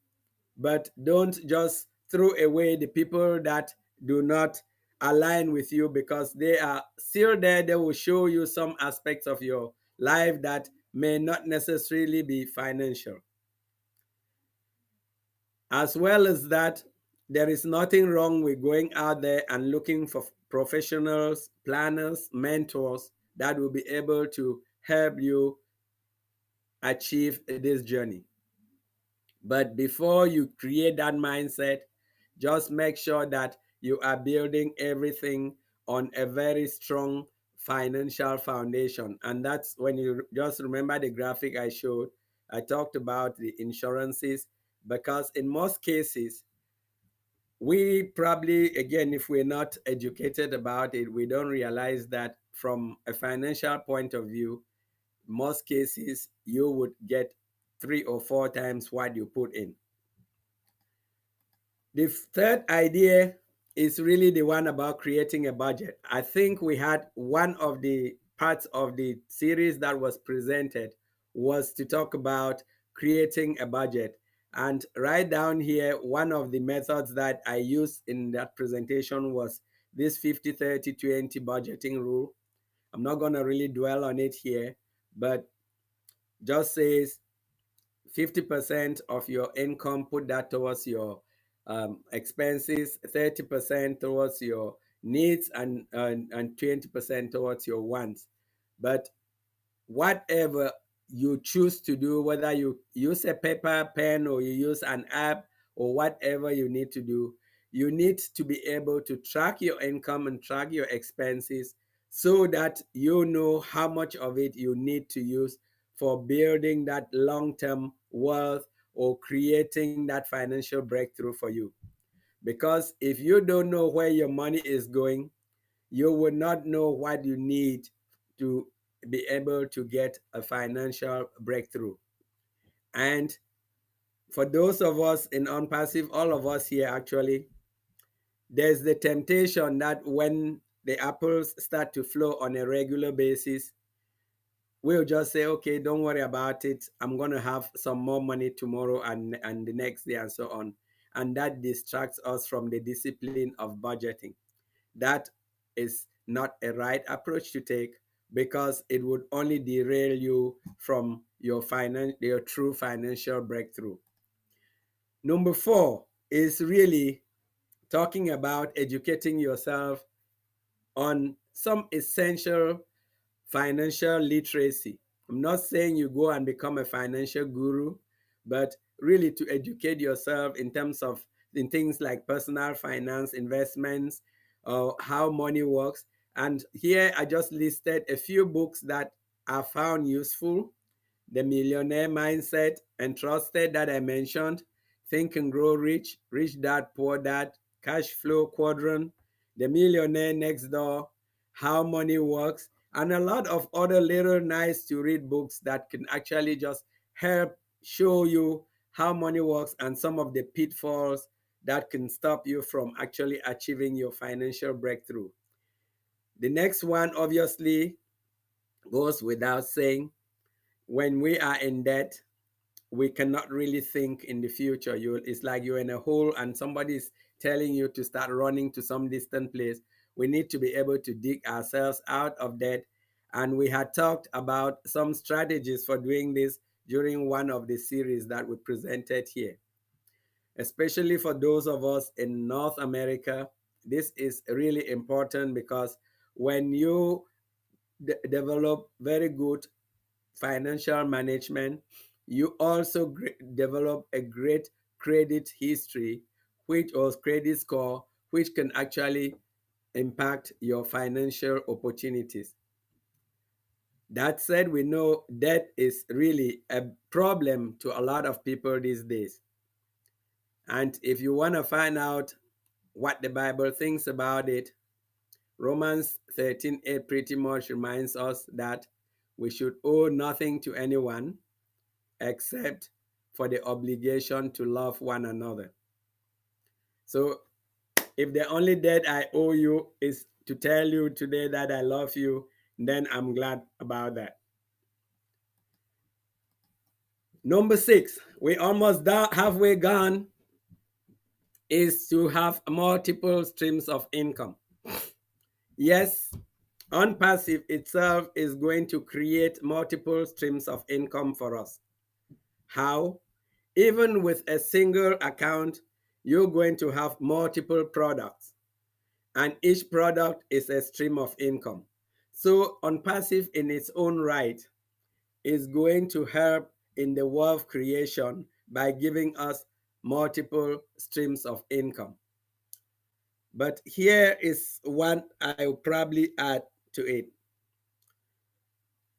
C: but don't just throw away the people that do not align with you, because they are still there. They will show you some aspects of your life that may not necessarily be financial. As well as that, there is nothing wrong with going out there and looking for professionals, planners, mentors that will be able to help you achieve this journey. But before you create that mindset, just make sure that you are building everything on a very strong financial foundation. And that's when you just remember the graphic I showed. I talked about the insurances, because in most cases, we probably, again, if we're not educated about it, we don't realize that from a financial point of view, most cases you would get 3 or 4 times what you put in. The third idea is really the one about creating a budget. I think we had one of the parts of the series that was presented was to talk about creating a budget. And right down here, one of the methods that I used in that presentation was this 50/30/20 budgeting rule. I'm not going to really dwell on it here, but just says 50% of your income, put that towards your expenses, 30% towards your needs, and 20% towards your wants. But whatever you choose to do, whether you use a paper, pen, or you use an app, or whatever you need to do, you need to be able to track your income and track your expenses, so that you know how much of it you need to use for building that long-term wealth or creating that financial breakthrough for you. Because if you don't know where your money is going, you will not know what you need to be able to get a financial breakthrough. And for those of us in unpassive, all of us here actually, there's the temptation that when the apples start to flow on a regular basis, we'll just say, okay, don't worry about it. I'm going to have some more money tomorrow and the next day and so on. And that distracts us from the discipline of budgeting. That is not a right approach to take, because it would only derail you from your true financial breakthrough. Number four is really talking about educating yourself on some essential financial literacy. I'm not saying you go and become a financial guru, but really to educate yourself in terms of in things like personal finance, investments, how money works. And here I just listed a few books that I found useful: The Millionaire Mindset, and Trusted, that I mentioned, Think and Grow Rich, Rich Dad Poor Dad, Cash Flow Quadrant, The Millionaire Next Door, How Money Works, and a lot of other little nice to read books that can actually just help show you how money works and some of the pitfalls that can stop you from actually achieving your financial breakthrough. The next one obviously goes without saying: when we are in debt, we cannot really think in the future. It's like you're in a hole and somebody's telling you to start running to some distant place. We need to be able to dig ourselves out of debt. And we had talked about some strategies for doing this during one of the series that we presented here. Especially for those of us in North America, this is really important, because when you develop very good financial management, you also develop a great credit history, which or credit score, which can actually impact your financial opportunities. That said, we know debt is really a problem to a lot of people these days. And if you want to find out what the Bible thinks about it, Romans 13:8 pretty much reminds us that we should owe nothing to anyone except for the obligation to love one another. So if the only debt I owe you is to tell you today that I love you, then I'm glad about that. Number six, we almost halfway gone, is to have multiple streams of income. Yes, on passive itself is going to create multiple streams of income for us. How? Even with a single account, you're going to have multiple products, and each product is a stream of income. So, on passive in its own right is going to help in the wealth creation by giving us multiple streams of income. But here is one I'll probably add to it.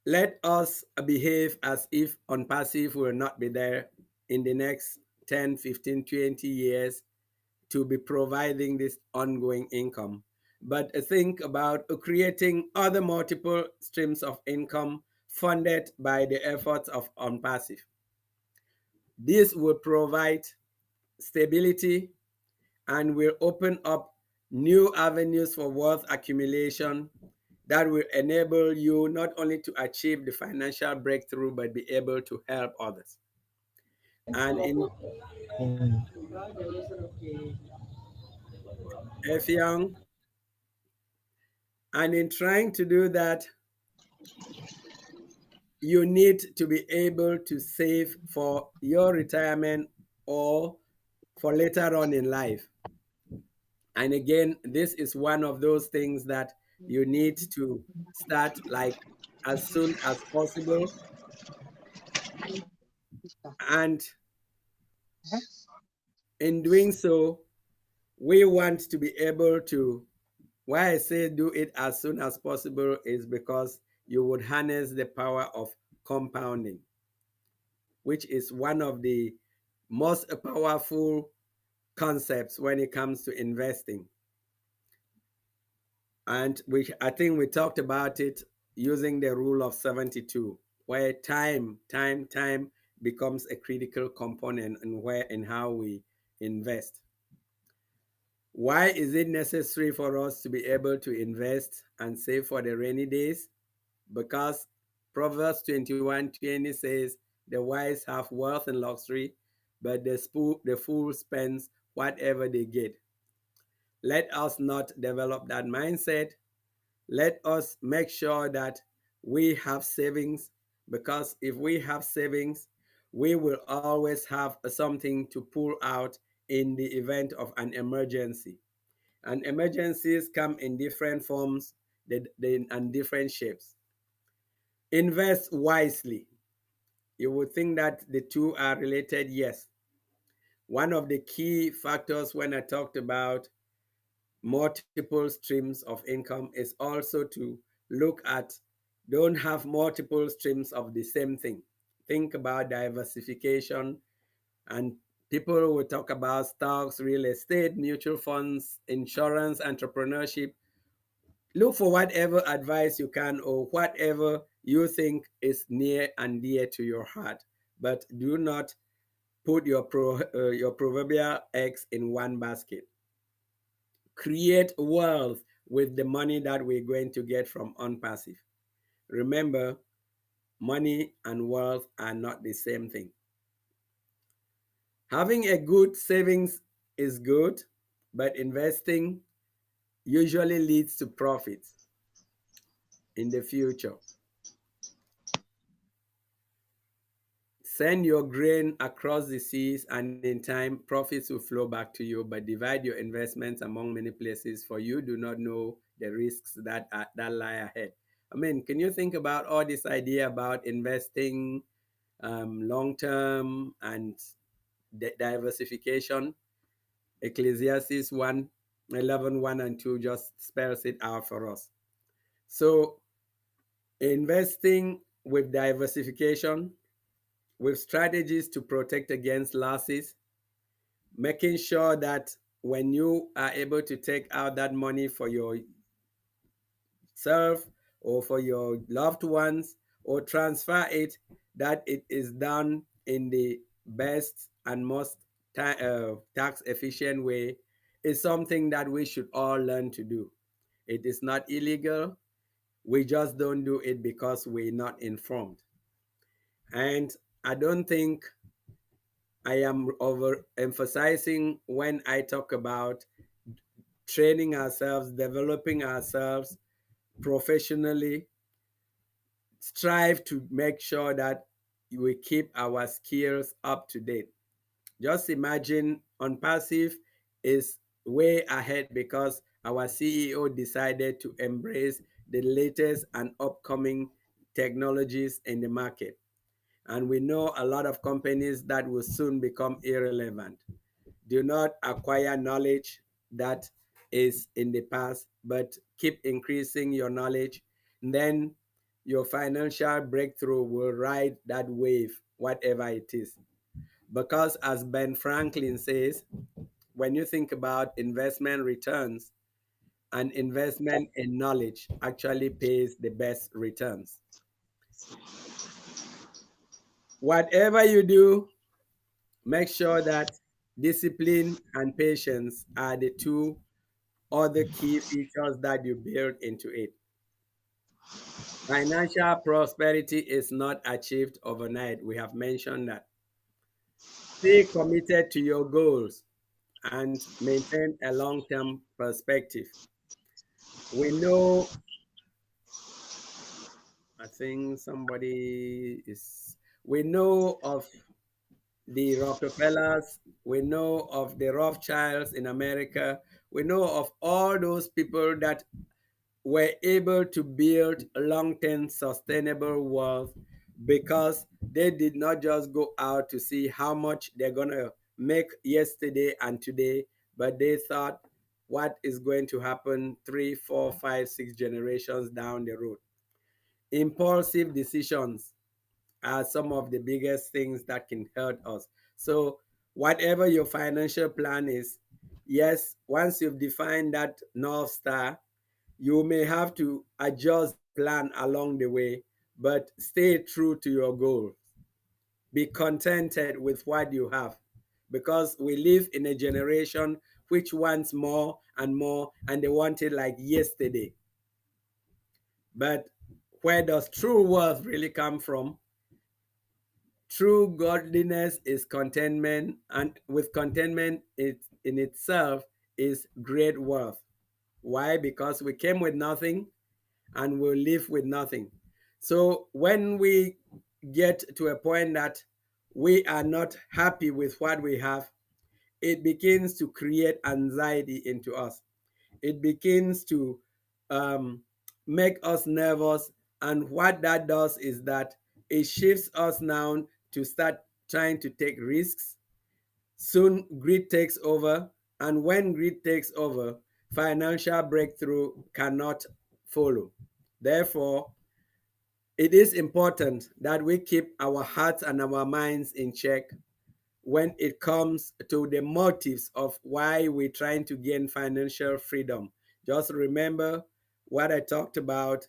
C: Let us behave as if on passive will not be there in the next 10, 15, 20 years to be providing this ongoing income. But think about creating other multiple streams of income funded by the efforts of on passive. This will provide stability and will open up new avenues for wealth accumulation that will enable you not only to achieve the financial breakthrough but be able to help others. And in Young, and in trying to do that, you need to be able to save for your retirement or for later on in life. And again, this is one of those things that you need to start like as soon as possible. And in doing so, we want to be able to, why I say do it as soon as possible is because you would harness the power of compounding, which is one of the most powerful concepts when it comes to investing. And I think we talked about it using the rule of 72, where time becomes a critical component in where and how we invest. Why is it necessary for us to be able to invest and save for the rainy days? Because Proverbs 21:20 says, the wise have wealth and luxury, but the fool spends whatever they get. Let us not develop that mindset. Let us make sure that we have savings, because if we have savings, we will always have something to pull out in the event of an emergency. And emergencies come in different forms and different shapes. Invest wisely. You would think that the two are related. Yes. One of the key factors when I talked about multiple streams of income is also to look at, don't have multiple streams of the same thing. Think about diversification, and people will talk about stocks, real estate, mutual funds, insurance, entrepreneurship. Look for whatever advice you can or whatever you think is near and dear to your heart, but do not put your proverbial eggs in one basket. Create wealth with the money that we're going to get from unpassive. Remember, money and wealth are not the same thing. Having a good savings is good, but investing usually leads to profits in the future. Send your grain across the seas, and in time, profits will flow back to you. But divide your investments among many places, for you do not know the risks that lie ahead. I mean, can you think about all this idea about investing long term and diversification? Ecclesiastes 1, 11, 1 and 2 just spells it out for us. So, investing with diversification, with strategies to protect against losses, making sure that when you are able to take out that money for yourself or for your loved ones or transfer it, that it is done in the best and most tax efficient way, is something that we should all learn to do. It is not illegal. We just don't do it because we're not informed. And I don't think I am overemphasizing when I talk about training ourselves, developing ourselves professionally, strive to make sure that we keep our skills up to date. Just imagine on passive is way ahead because our CEO decided to embrace the latest and upcoming technologies in the market. And we know a lot of companies that will soon become irrelevant. Do not acquire knowledge that is in the past, but keep increasing your knowledge. And then your financial breakthrough will ride that wave, whatever it is. Because as Ben Franklin says, when you think about investment returns, an investment in knowledge actually pays the best returns. Whatever you do, make sure that discipline and patience are the two other key features that you build into it. Financial prosperity is not achieved overnight. We have mentioned that. Stay committed to your goals and maintain a long term perspective. We know, I think somebody is, we know of the Rockefellers, we know of the Rothschilds in America, we know of all those people that were able to build long-term sustainable wealth because they did not just go out to see how much they're going to make yesterday and today, but they thought what is going to happen 3, 4, 5, 6 generations down the road. Impulsive decisions are some of the biggest things that can hurt us. So whatever your financial plan is, yes, once you've defined that North Star, you may have to adjust the plan along the way, but stay true to your goal. Be contented with what you have because we live in a generation which wants more and more, and they want it like yesterday. But where does true wealth really come from? True godliness is contentment, and with contentment, it in itself is great wealth. Why? Because we came with nothing and will live with nothing. So when we get to a point that we are not happy with what we have, it begins to create anxiety into us. It begins to um, make us nervous. And what that does is that it shifts us now to start trying to take risks. Soon, greed takes over. And when greed takes over, financial breakthrough cannot follow. Therefore, it is important that we keep our hearts and our minds in check when it comes to the motives of why we're trying to gain financial freedom. Just remember what I talked about.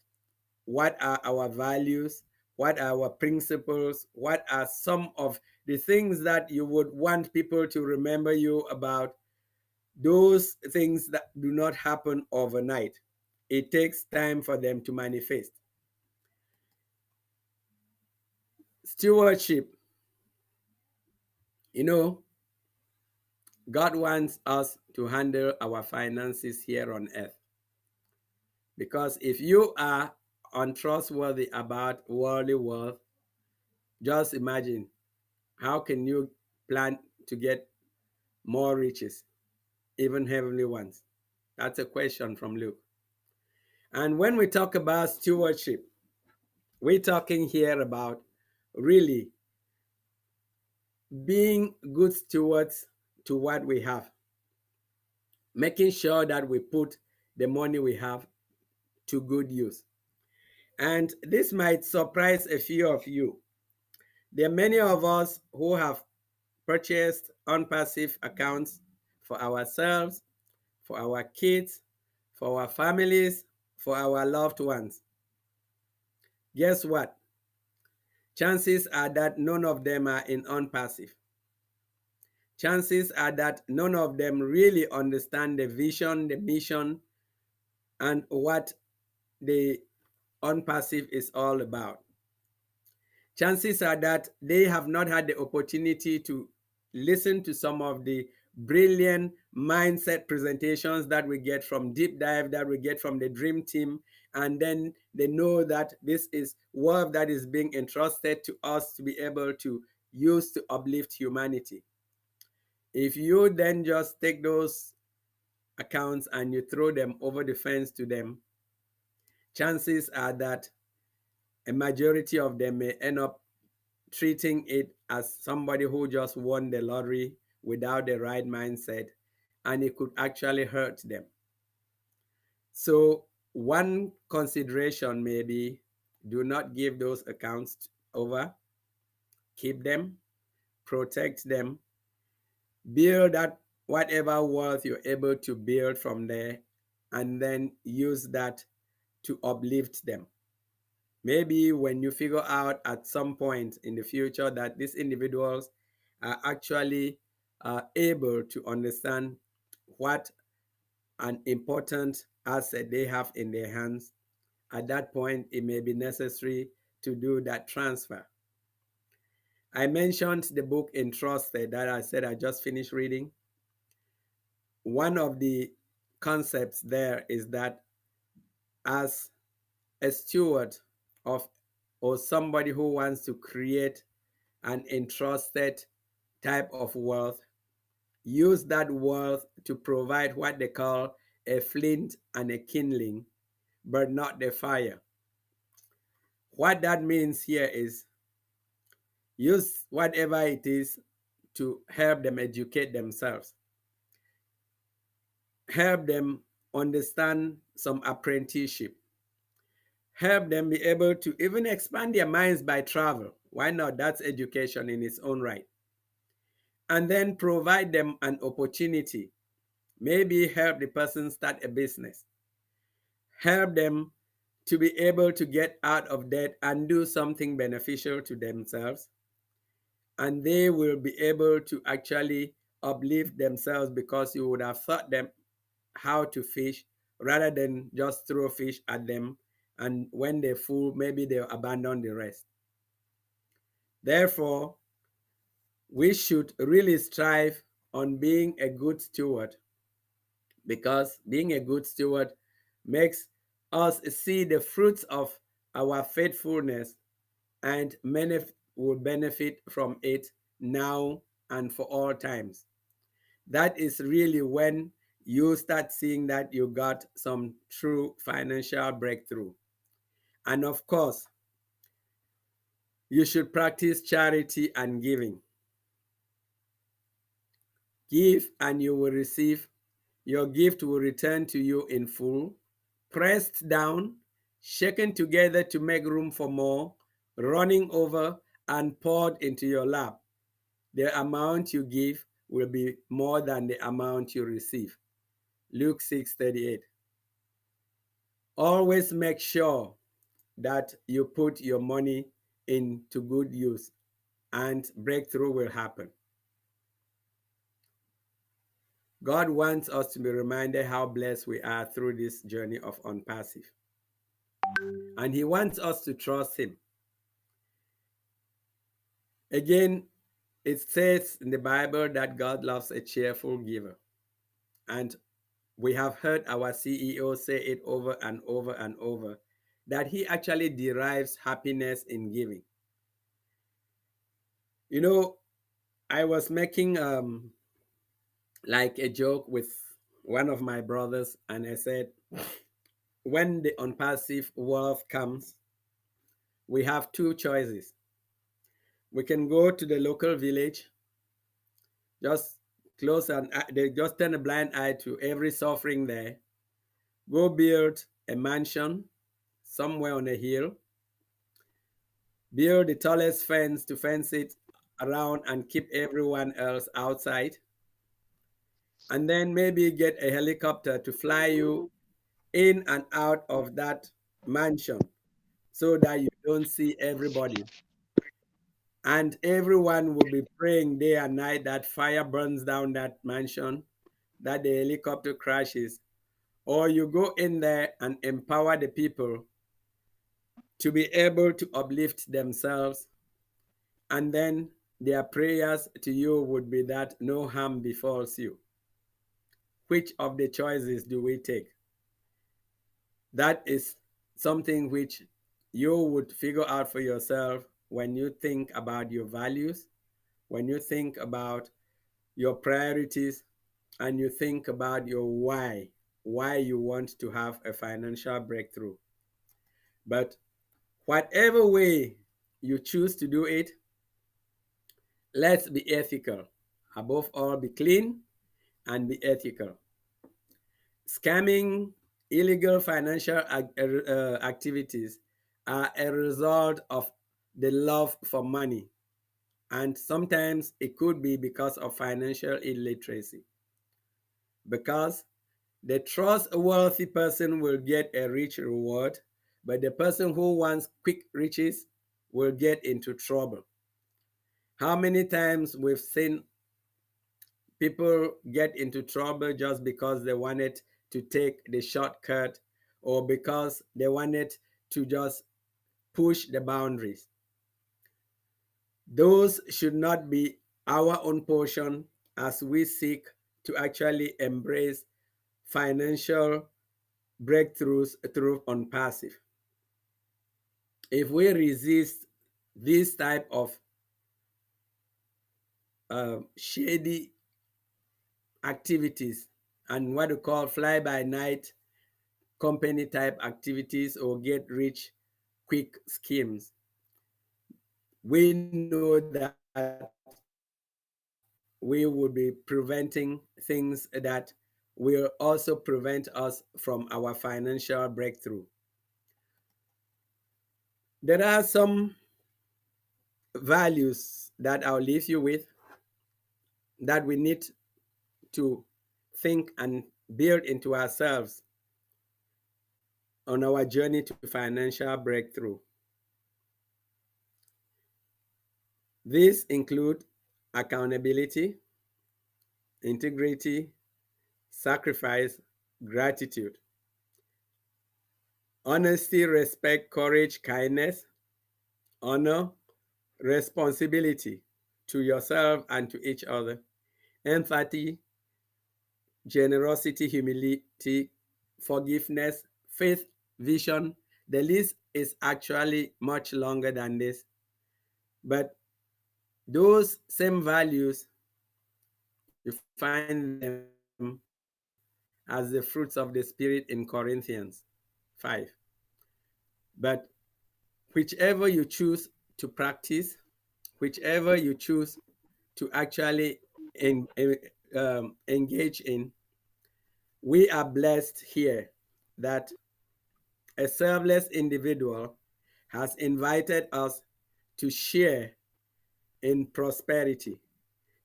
C: What are our values? What are our principles? What are some of the things that you would want people to remember you about? Those things that do not happen overnight. It takes time for them to manifest. Stewardship. You know, God wants us to handle our finances here on earth. Because if you are untrustworthy about worldly wealth, just imagine how can you plan to get more riches, even heavenly ones? That's a question from Luke. And when we talk about stewardship, we're talking here about really being good stewards to what we have, making sure that we put the money we have to good use. And this might surprise a few of you. There are many of us who have purchased unpassive accounts for ourselves, for our kids, for our families, for our loved ones. Guess what? Chances are that none of them are in unpassive. Chances are that none of them really understand the vision, the mission, and what the unpassive is all about. chances are that they have not had the opportunity to listen to some of the brilliant mindset presentations that we get from Deep Dive, that we get from the Dream Team. And then they know that this is work that is being entrusted to us to be able to use to uplift humanity. If you then just take those accounts and you throw them over the fence to them, chances are that a majority of them may end up treating it as somebody who just won the lottery without the right mindset, and it could actually hurt them. So, one consideration may be, do not give those accounts over, keep them, protect them, build that whatever wealth you're able to build from there, and then use that to uplift them. Maybe when you figure out at some point in the future that these individuals are actually able to understand what an important asset they have in their hands, at that point it may be necessary to do that transfer. I mentioned the book Entrusted that I said I just finished reading. One of the concepts there is that as a steward of, or somebody who wants to create an entrusted type of wealth, use that wealth to provide what they call a flint and a kindling, but not the fire. What that means here is use whatever it is to help them educate themselves, help them understand some apprenticeship, help them be able to even expand their minds by travel. Why not? That's education in its own right. And then provide them an opportunity. Maybe help the person start a business. Help them to be able to get out of debt and do something beneficial to themselves. And they will be able to actually uplift themselves because you would have taught them how to fish rather than just throw fish at them. And when they're full, maybe they'll abandon the rest. Therefore, we should really strive on being a good steward, because being a good steward makes us see the fruits of our faithfulness, and many will benefit from it now and for all times. That is really when you start seeing that you got some true financial breakthrough. And of course, you should practice charity and giving. Give and you will receive. Your gift will return to you in full, pressed down, shaken together to make room for more, running over and poured into your lap. The amount you give will be more than the amount you receive. Luke 6:38. Always make sure that you put your money into good use, and breakthrough will happen. God wants us to be reminded how blessed we are through this journey of unpassive. And He wants us to trust Him. Again, it says in the Bible that God loves a cheerful giver. And we have heard our CEO say it over and over and over, that he actually derives happiness in giving. You know, I was making like a joke with one of my brothers, and I said, when the unpassive wealth comes, we have two choices. We can go to the local village, just close and they just turn a blind eye to every suffering there, go build a mansion somewhere on a hill, build the tallest fence to fence it around and keep everyone else outside, and then maybe get a helicopter to fly you in and out of that mansion so that you don't see everybody. And everyone will be praying day and night that fire burns down that mansion, that the helicopter crashes. Or you go in there and empower the people to be able to uplift themselves and then their prayers to you would be that no harm befalls you. Which of the choices do we take? That is something which you would figure out for yourself when you think about your values, when you think about your priorities, and you think about your why you want to have a financial breakthrough. But whatever way you choose to do it, let's be ethical. Above all, be clean and be ethical. Scamming, illegal financial activities are a result of the love for money. And sometimes it could be because of financial illiteracy. Because the trustworthy person will get a rich reward, but the person who wants quick riches will get into trouble. How many times we've seen people get into trouble just because they wanted to take the shortcut or because they wanted to just push the boundaries. Those should not be our own portion as we seek to actually embrace financial breakthroughs through on passive. If we resist this type of shady activities and what we call fly by night company type activities or get rich quick schemes, we know that we would be preventing things that will also prevent us from our financial breakthrough. There are some values that I'll leave you with that we need to think and build into ourselves on our journey to financial breakthrough. These include accountability, integrity, sacrifice, gratitude, honesty, respect, courage, kindness, honor, responsibility to yourself and to each other, empathy, generosity, humility, forgiveness, faith, vision. The list is actually much longer than this. But those same values, you find them as the fruits of the Spirit in Corinthians 5. But whichever you choose to practice, whichever you choose to actually engage in, we are blessed here that a selfless individual has invited us to share in prosperity,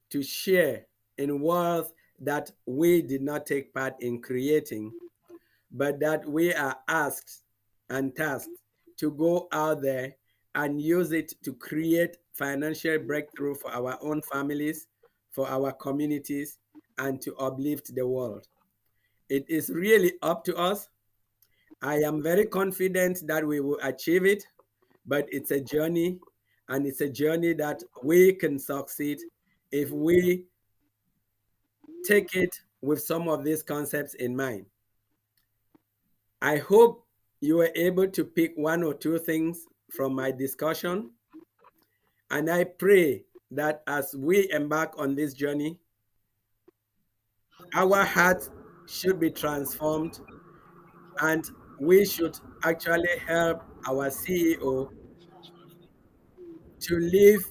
C: to share in wealth that we did not take part in creating, but that we are asked and tasked to go out there and use it to create financial breakthrough for our own families, for our communities, and to uplift the world. It is really up to us. I am very confident that we will achieve it, but it's a journey, and it's a journey that we can succeed if we take it with some of these concepts in mind. I hope you were able to pick one or two things from my discussion, and I pray that as we embark on this journey, our hearts should be transformed and we should actually help our CEO to live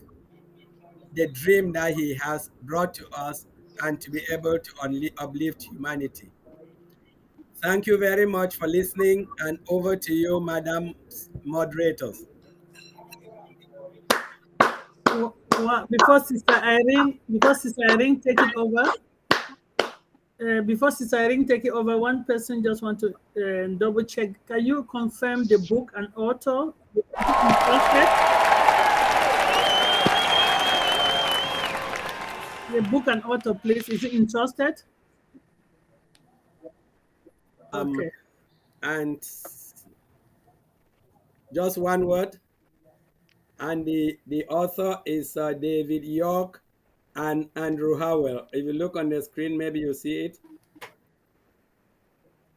C: the dream that he has brought to us and to be able to uplift humanity. Thank you very much for listening, and over to you, Madam Moderators.
A: Before Sister Irene take it over, one person just want to double check. Can you confirm the book and author? Is it interested? The book and author, please. Is it interested? Okay.
C: And just one word, And the author is David York and Andrew Howell. If you look on the screen, maybe you see it.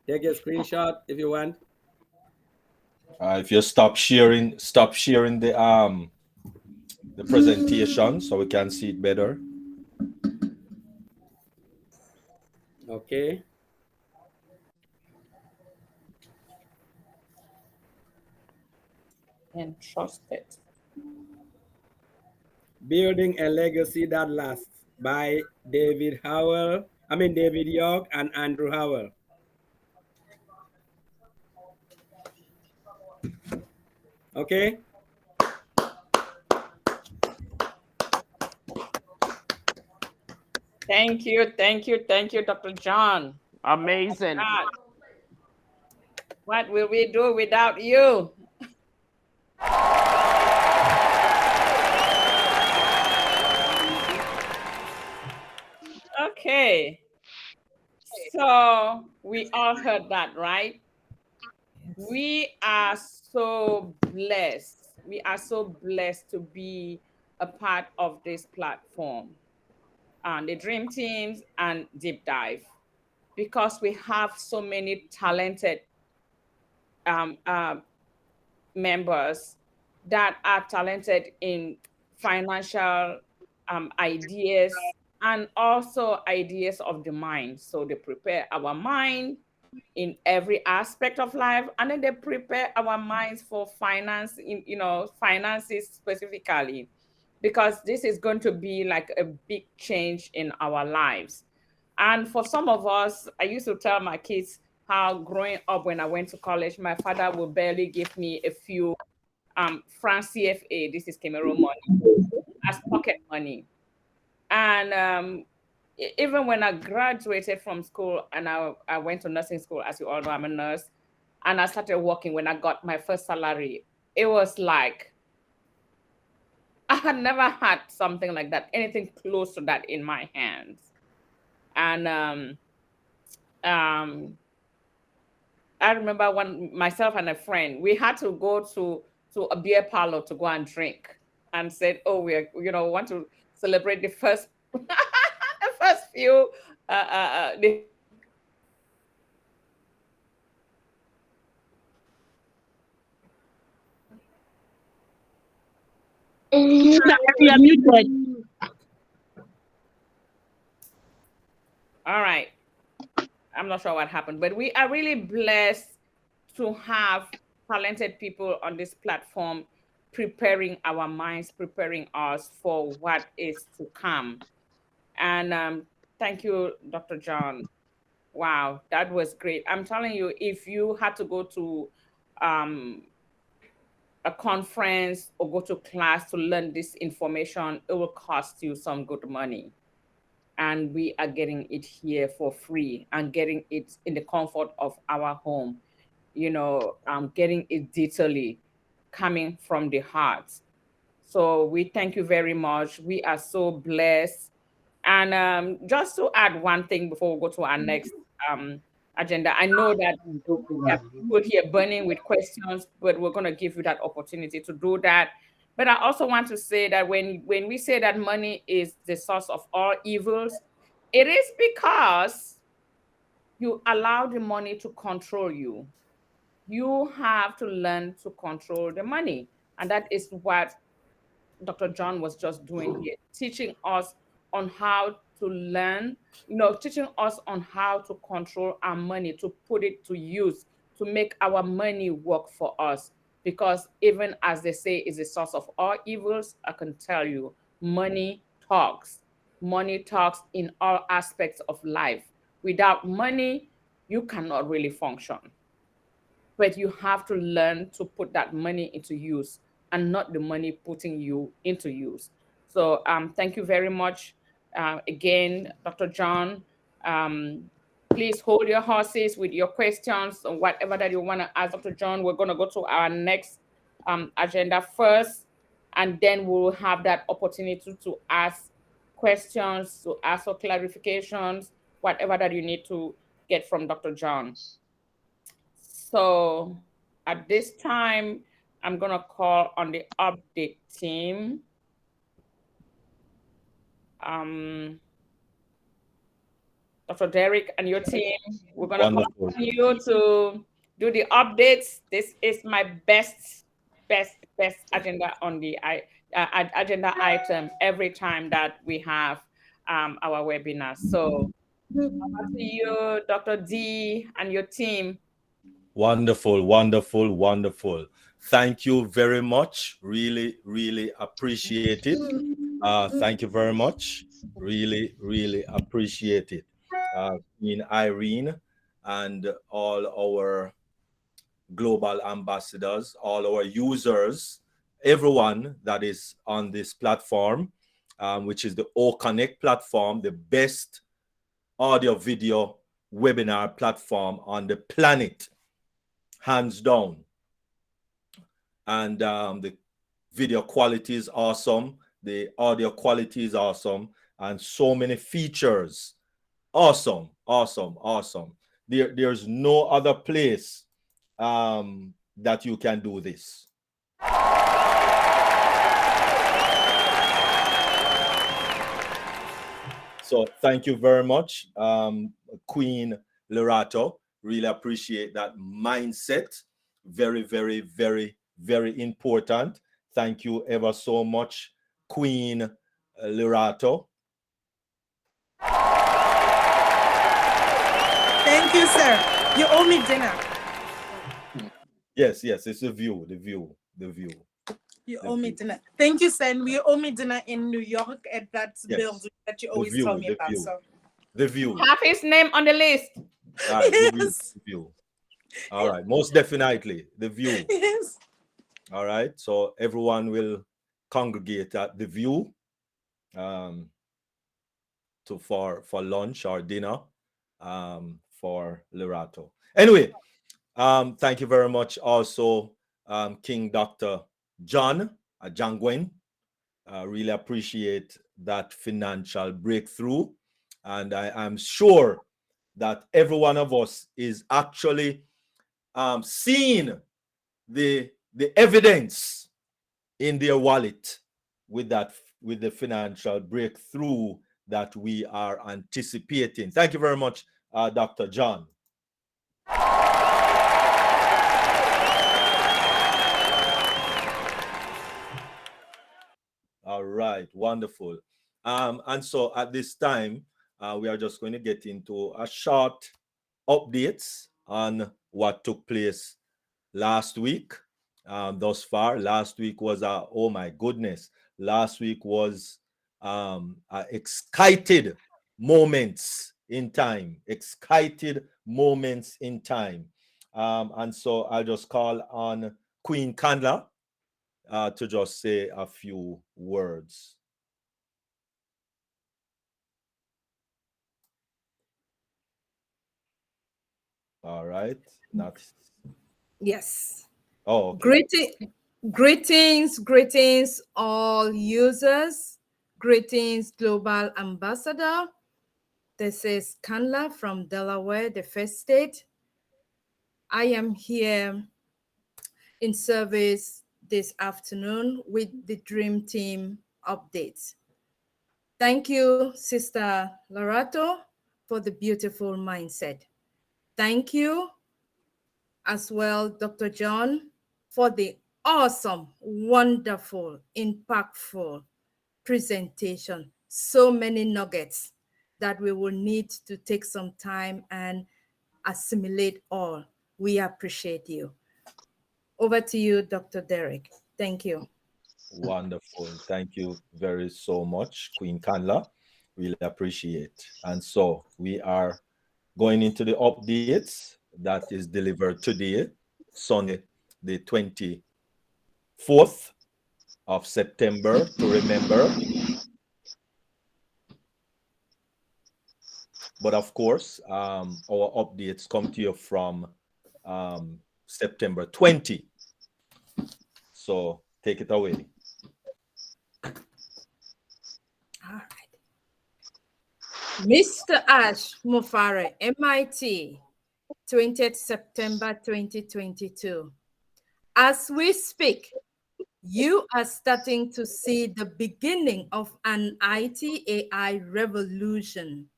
C: Take a screenshot if you want.
H: If you stop sharing the presentation so we can see it better.
C: Okay.
F: And trust it.
C: Building a Legacy That Lasts by David York and Andrew Howell. Okay.
I: Thank you, Dr. John. Amazing.
F: God,
I: What will we do without you? Okay. So we all heard that, right? We are so blessed. We are so blessed to be a part of this platform, the Dream Teams and Deep Dive, because we have so many talented um, uh, members that are talented in financial ideas and also ideas of the mind. So they prepare our mind in every aspect of life, and then they prepare our minds for finance, finances specifically, because this is going to be like a big change in our lives. And for some of us, I used to tell my kids how growing up when I went to college, my father would barely give me a few franc CFA, this is Cameroon money, as pocket money. And even when I graduated from school and I went to nursing school, as you all know, I'm a nurse, and I started working when I got my first salary, it was like I had never had something like that, anything close to that in my hands. And um, I remember when myself and a friend, we had to go to a beer parlor to go and drink, and said, "Oh, want to celebrate the first the first few the
D: You are muted.
I: All right. I'm not sure what happened, but we are really blessed to have talented people on this platform preparing our minds, preparing us for what is to come. And thank you, Dr. John. Wow, that was great. I'm telling you, if you had to go to um, a conference or go to class to learn this information, it will cost you some good money. And we are getting it here for free and getting it in the comfort of our home, getting it digitally, coming from the heart. So we thank you very much. We are so blessed. And just to add one thing before we go to our next um, agenda, I know that there are people here burning with questions, but we're going to give you that opportunity to do that. But I also want to say that when we say that money is the source of all evils, it is because you allow the money to control you. You have to learn to control the money. And that is what Dr. John was just doing here, teaching us on how to learn, teaching us on how to control our money, to put it to use, to make our money work for us. Because even as they say is the source of all evils, I can tell you, money talks. Money talks in all aspects of life. Without money, you cannot really function, but you have to learn to put that money into use and not the money putting you into use. So thank you very much again, Dr. John. Um, please hold your horses with your questions or whatever that you want to ask Dr. John. We're going to go to our next agenda first, and then we'll have that opportunity to ask questions, to ask for clarifications, whatever that you need to get from Dr. John. So at this time, I'm gonna call on the update team. Dr. Derrick and your team, we're gonna call
H: Wonderful.
I: on you to do the updates. This is my best agenda on the agenda item every time that we have our webinar. So over to you, Dr. D and your team.
H: Wonderful, wonderful, wonderful. Thank you very much. Really, really appreciate it. Thank you very much. Really, really appreciate it. In Irene and all our global ambassadors, all our users, everyone that is on this platform, which is the O Connect platform, the best audio video webinar platform on the planet, hands down. And the video quality is awesome. The audio quality is awesome. And so many features. Awesome, awesome, awesome. There's no other place that you can do this. So thank you very much, Queen Lerato. Really appreciate that mindset. Very, very, very, very important. Thank you ever so much, Queen Lerato.
F: Thank you, sir. You owe me dinner.
H: Yes, yes, it's the view.
F: You owe me dinner. Thank you, sir. And you owe me dinner in New York at that building that you always tell me about. So
H: The view.
I: Have his name on the list.
H: All right,
F: yes.
H: the view. All right, most definitely the view.
F: Yes.
H: All right, so everyone will congregate at the view for lunch or dinner for Lerato. Anyway, thank you very much also, King Dr. John Jangwen. Really appreciate that financial breakthrough. And I am sure that every one of us is actually seeing the evidence in their wallet with the financial breakthrough that we are anticipating. Thank you very much, Dr. John. All right, wonderful. And so at this time, we are just going to get into a short updates on what took place last week. Thus far, last week was oh my goodness, last week was excited moments in time, and so I'll just call on Queen Candla to just say a few words. All right. Not.
J: Yes.
H: Oh, okay.
J: Greetings, all users. Greetings, Global Ambassador. This is Kanla from Delaware, the first state. I am here in service this afternoon with the Dream Team updates. Thank you, Sister Lorato, for the beautiful mindset. Thank you as well, Dr. John, for the awesome, wonderful, impactful presentation. So many nuggets that we will need to take some time and assimilate all. We appreciate you. Over to you, Dr. Derrick. Thank you.
H: Wonderful. Thank you very so much, Queen Kanla. Really appreciate. And so we are going into the updates that is delivered today, Sunday, the 24th of September, to remember. But of course, our updates come to you from September 20. So take it away.
J: All right. Mr. Ash Mufare, MIT, 20th September 2022. As we speak, you are starting to see the beginning of an IT AI revolution.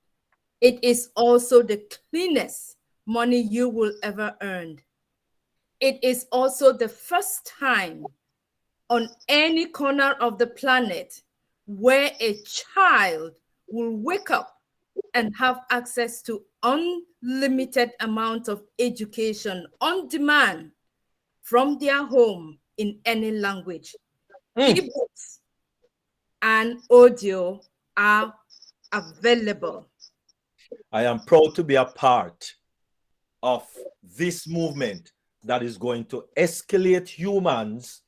J: It is also the cleanest money you will ever earn. It is also the first time on any corner of the planet where a child will wake up and have access to unlimited amount of education on demand from their home in any language. Ebooks and audio are available.
H: I am proud to be a part of this movement that is going to escalate humans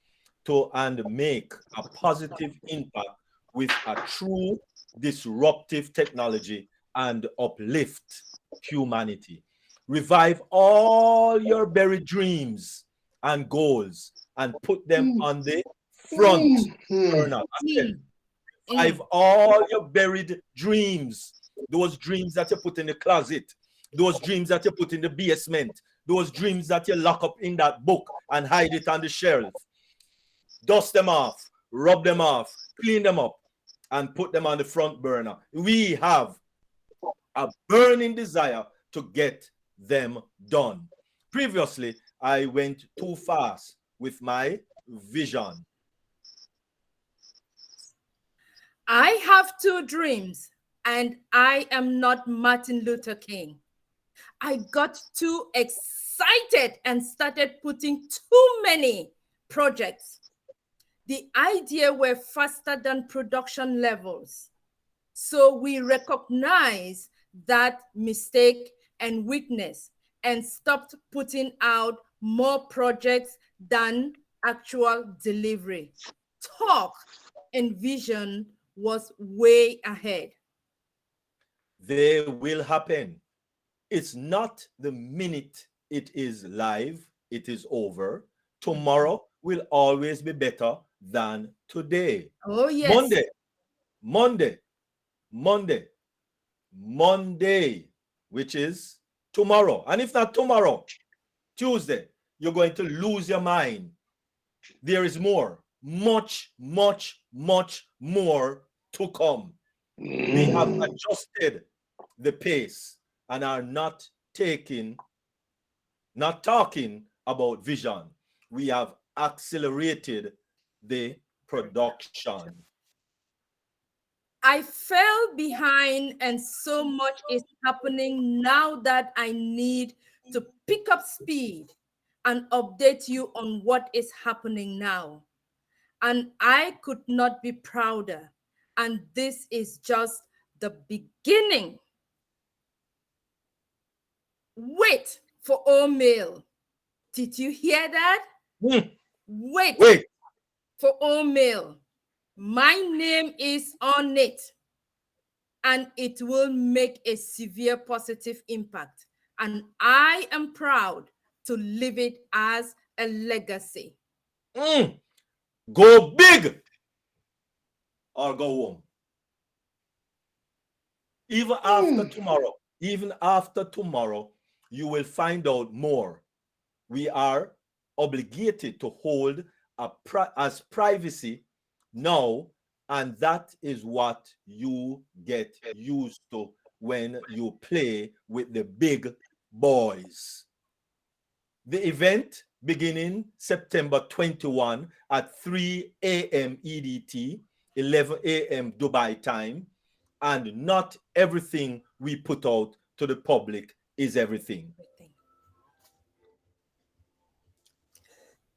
H: to and make a positive impact with a true disruptive technology and uplift humanity. Revive all your buried dreams and goals and put them on the front burner. Revive all your buried dreams, those dreams that you put in the closet, those dreams that you put in the basement, those dreams that you lock up in that book and hide it on the shelf. Dust them off, rub them off, clean them up, and put them on the front burner. We have a burning desire to get them done. Previously, I went too fast with my vision.
J: I have two dreams, and I am not Martin Luther King. I got too excited and started putting too many projects. The idea were faster than production levels. So we recognize that mistake and weakness and stopped putting out more projects than actual delivery. Talk and vision was way ahead.
H: They will happen. It's not the minute it is live, it is over. Tomorrow will always be better than today.
J: Oh, yes.
H: Monday, which is tomorrow. And if not tomorrow, Tuesday, you're going to lose your mind. There is more, much more to come. We have adjusted the pace and are not talking about vision. We have accelerated the production.
J: I fell behind, and so much is happening now that I need to pick up speed and update you on what is happening now. And I could not be prouder. And this is just the beginning. Wait for all mail. Did you hear that? Wait for all mail. My name is on it, and it will make a severe positive impact. And I am proud to leave it as a legacy.
H: Go big or go home. Even after tomorrow, you will find out more. We are obligated to hold as privacy now, and that is what you get used to when you play with the big boys. The event beginning September 21 at 3 a.m. EDT, 11 a.m. Dubai time, and not everything we put out to the public is everything.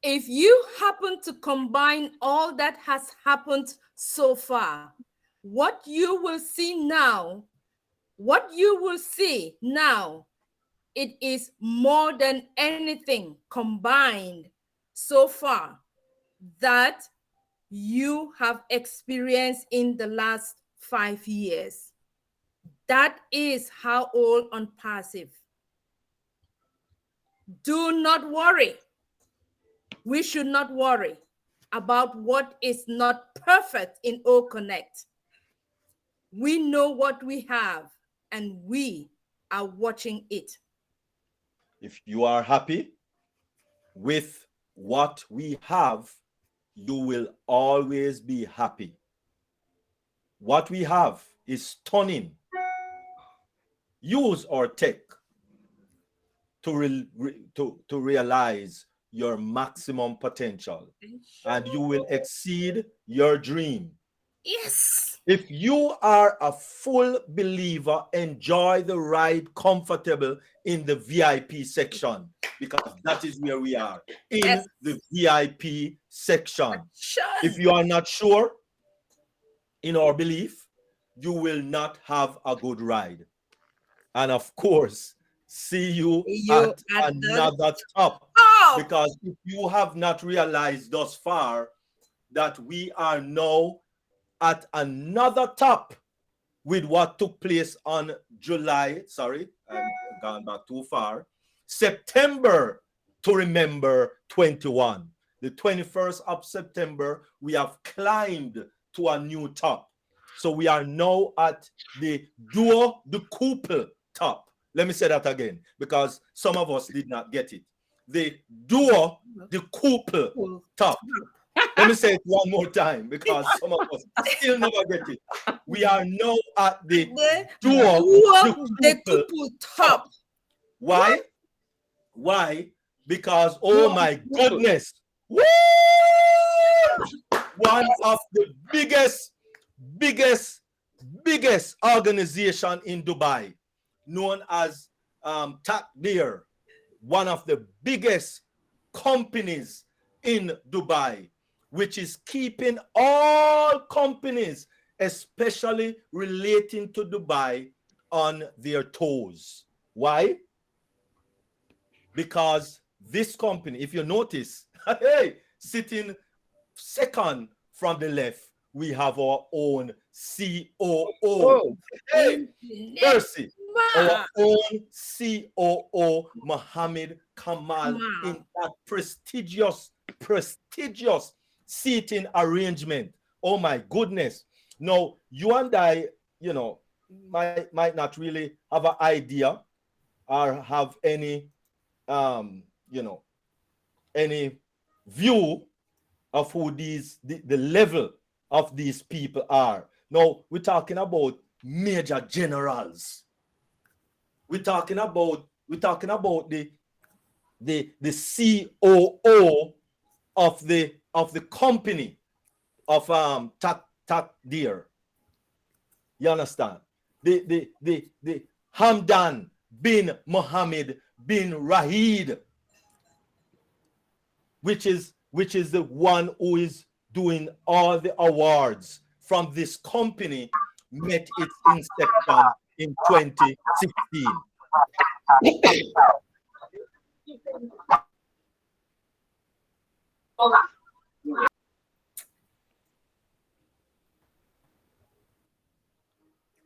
J: If you happen to combine all that has happened so far, what you will see now, it is more than anything combined so far that you have experienced in the last 5 years. That is how old on passive. Do not worry. We should not worry about what is not perfect in O Connect. We know what we have, and we are watching it.
H: If you are happy with what we have, you will always be happy. What we have is stunning. Use our tech to realize your maximum potential, and you will exceed your dream.
J: Yes.
H: If you are a full believer, enjoy the ride comfortable in the VIP section, because that is where we are, in the VIP section. If you are not sure in our belief, you will not have a good ride. And of course, see you at another top. Because if you have not realized thus far that we are now at another top with what took place on I've gone back too far, September to remember 21. The 21st of September, we have climbed to a new top. So we are now at the duo de couple top. Let me say that again, because some of us did not get it. The duo de couple top. Let me say it one more time, because some of us still never get it. We are now at the duo de couple top. Why? Why? Because, oh my goodness, woo! One of the biggest organization in Dubai, known as Takdir, one of the biggest companies in Dubai, which is keeping all companies, especially relating to Dubai, on their toes. Why? Because this company, if you notice, hey, sitting second from the left, we have our own COO. Hey, Mercy. Our own COO, Mohammed Kamal, in that prestigious seating arrangement. Oh my goodness. Now, you and I, might not really have an idea or have any, any view of who the level of these people are. Now, we're talking about major generals. We're talking about the COO of the company of Takdir. You understand? The Hamdan bin Mohammed bin Rahid, which is the one who is doing all the awards from this company, met its inception in 2016.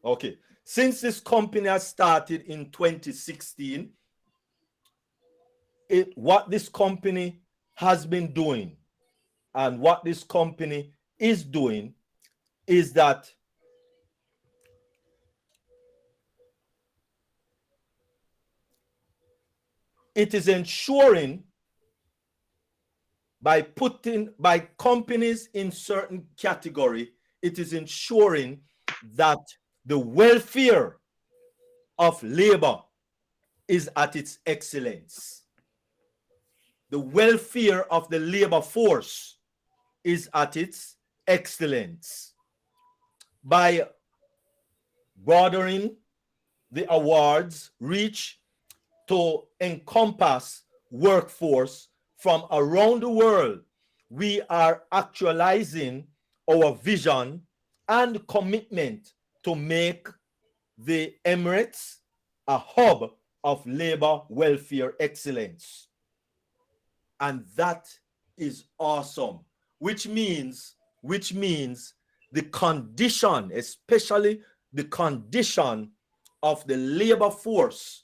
H: Okay, since this company has started in 2016, what this company has been doing and what this company is doing is that it is ensuring by companies in certain category, it is ensuring that the welfare of labor is at its excellence. The welfare of the labor force is at its excellence. By broadening the awards reach to encompass workforce from around the world, we are actualizing our vision and commitment to make the Emirates a hub of labor welfare excellence. And that is awesome, which means the condition, especially the condition of the labor force,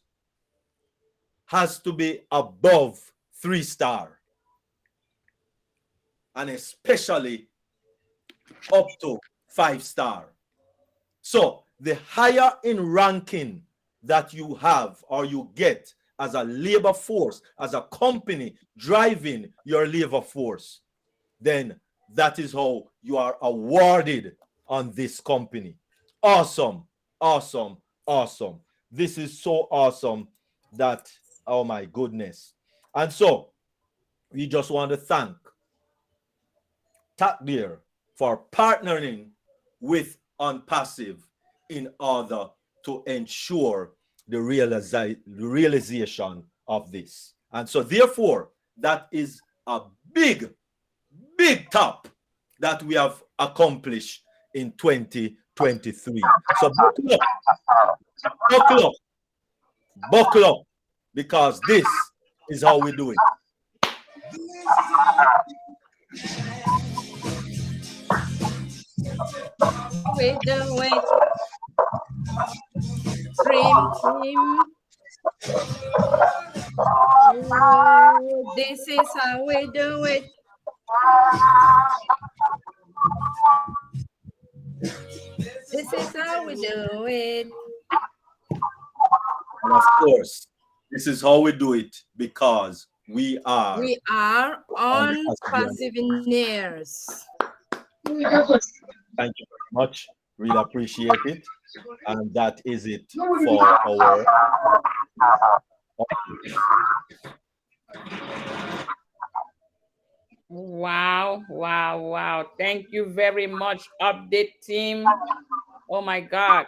H: has to be above 3-star, and especially up to 5-star. So the higher in ranking that you have or you get as a labor force, as a company driving your labor force, then that is how you are awarded on this company. Awesome, awesome, awesome. This is so awesome that, oh my goodness. And so we just want to thank Takdir for partnering with Unpassive in order to ensure the realization of this. And so therefore, that is a big, big top that we have accomplished in 2023. So buckle up, buckle up, buckle up, because this is how we do it.
J: We do it. Dream team. Oh, this is how we do it. This is how we do it.
H: And of course, this is how we do it because we are
J: Unpassivenaires.
H: Thank you very much. Really appreciate it. And that is it for our.
I: Wow, wow, wow. Thank you very much, update team. Oh my God.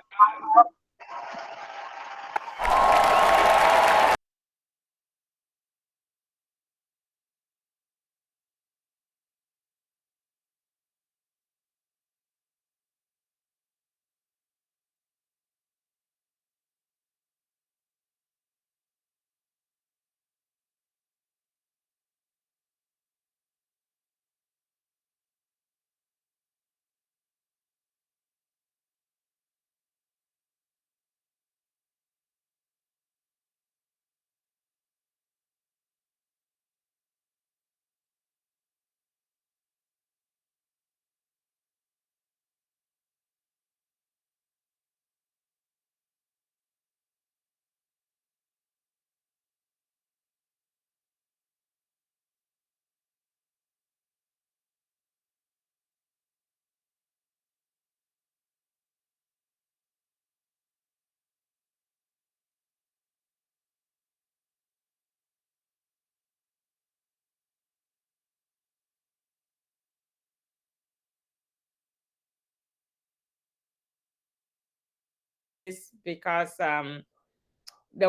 I: Because there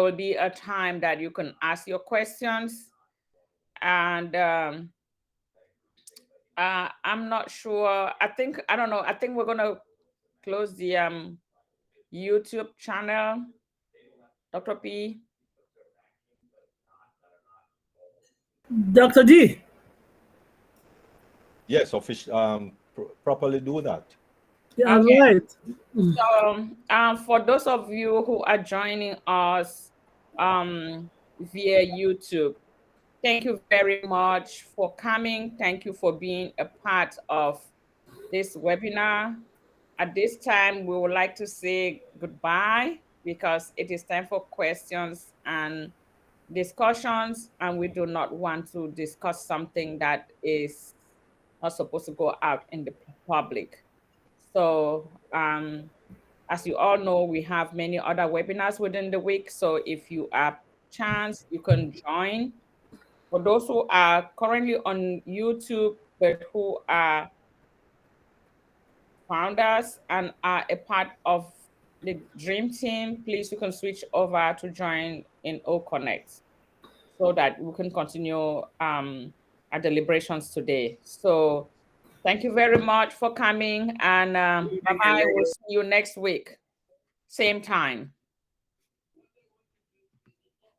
I: will be a time that you can ask your questions, and I'm not sure. I don't know. I think we're gonna close the YouTube channel, Dr. P.
A: Dr. D.
H: Yes, properly do that.
A: Yeah,
I: Okay.
A: right.
I: So for those of you who are joining us via YouTube, thank you very much for coming. Thank you for being a part of this webinar. At this time, we would like to say goodbye because it is time for questions and discussions, and we do not want to discuss something that is not supposed to go out in the public. So as you all know, we have many other webinars within the week. So if you have chance, you can join. For those who are currently on YouTube, but who are founders and are a part of the Dream Team, please you can switch over to join in O Connect so that we can continue our deliberations today. So thank you very much for coming, and bye-bye. We'll see you next week, same time.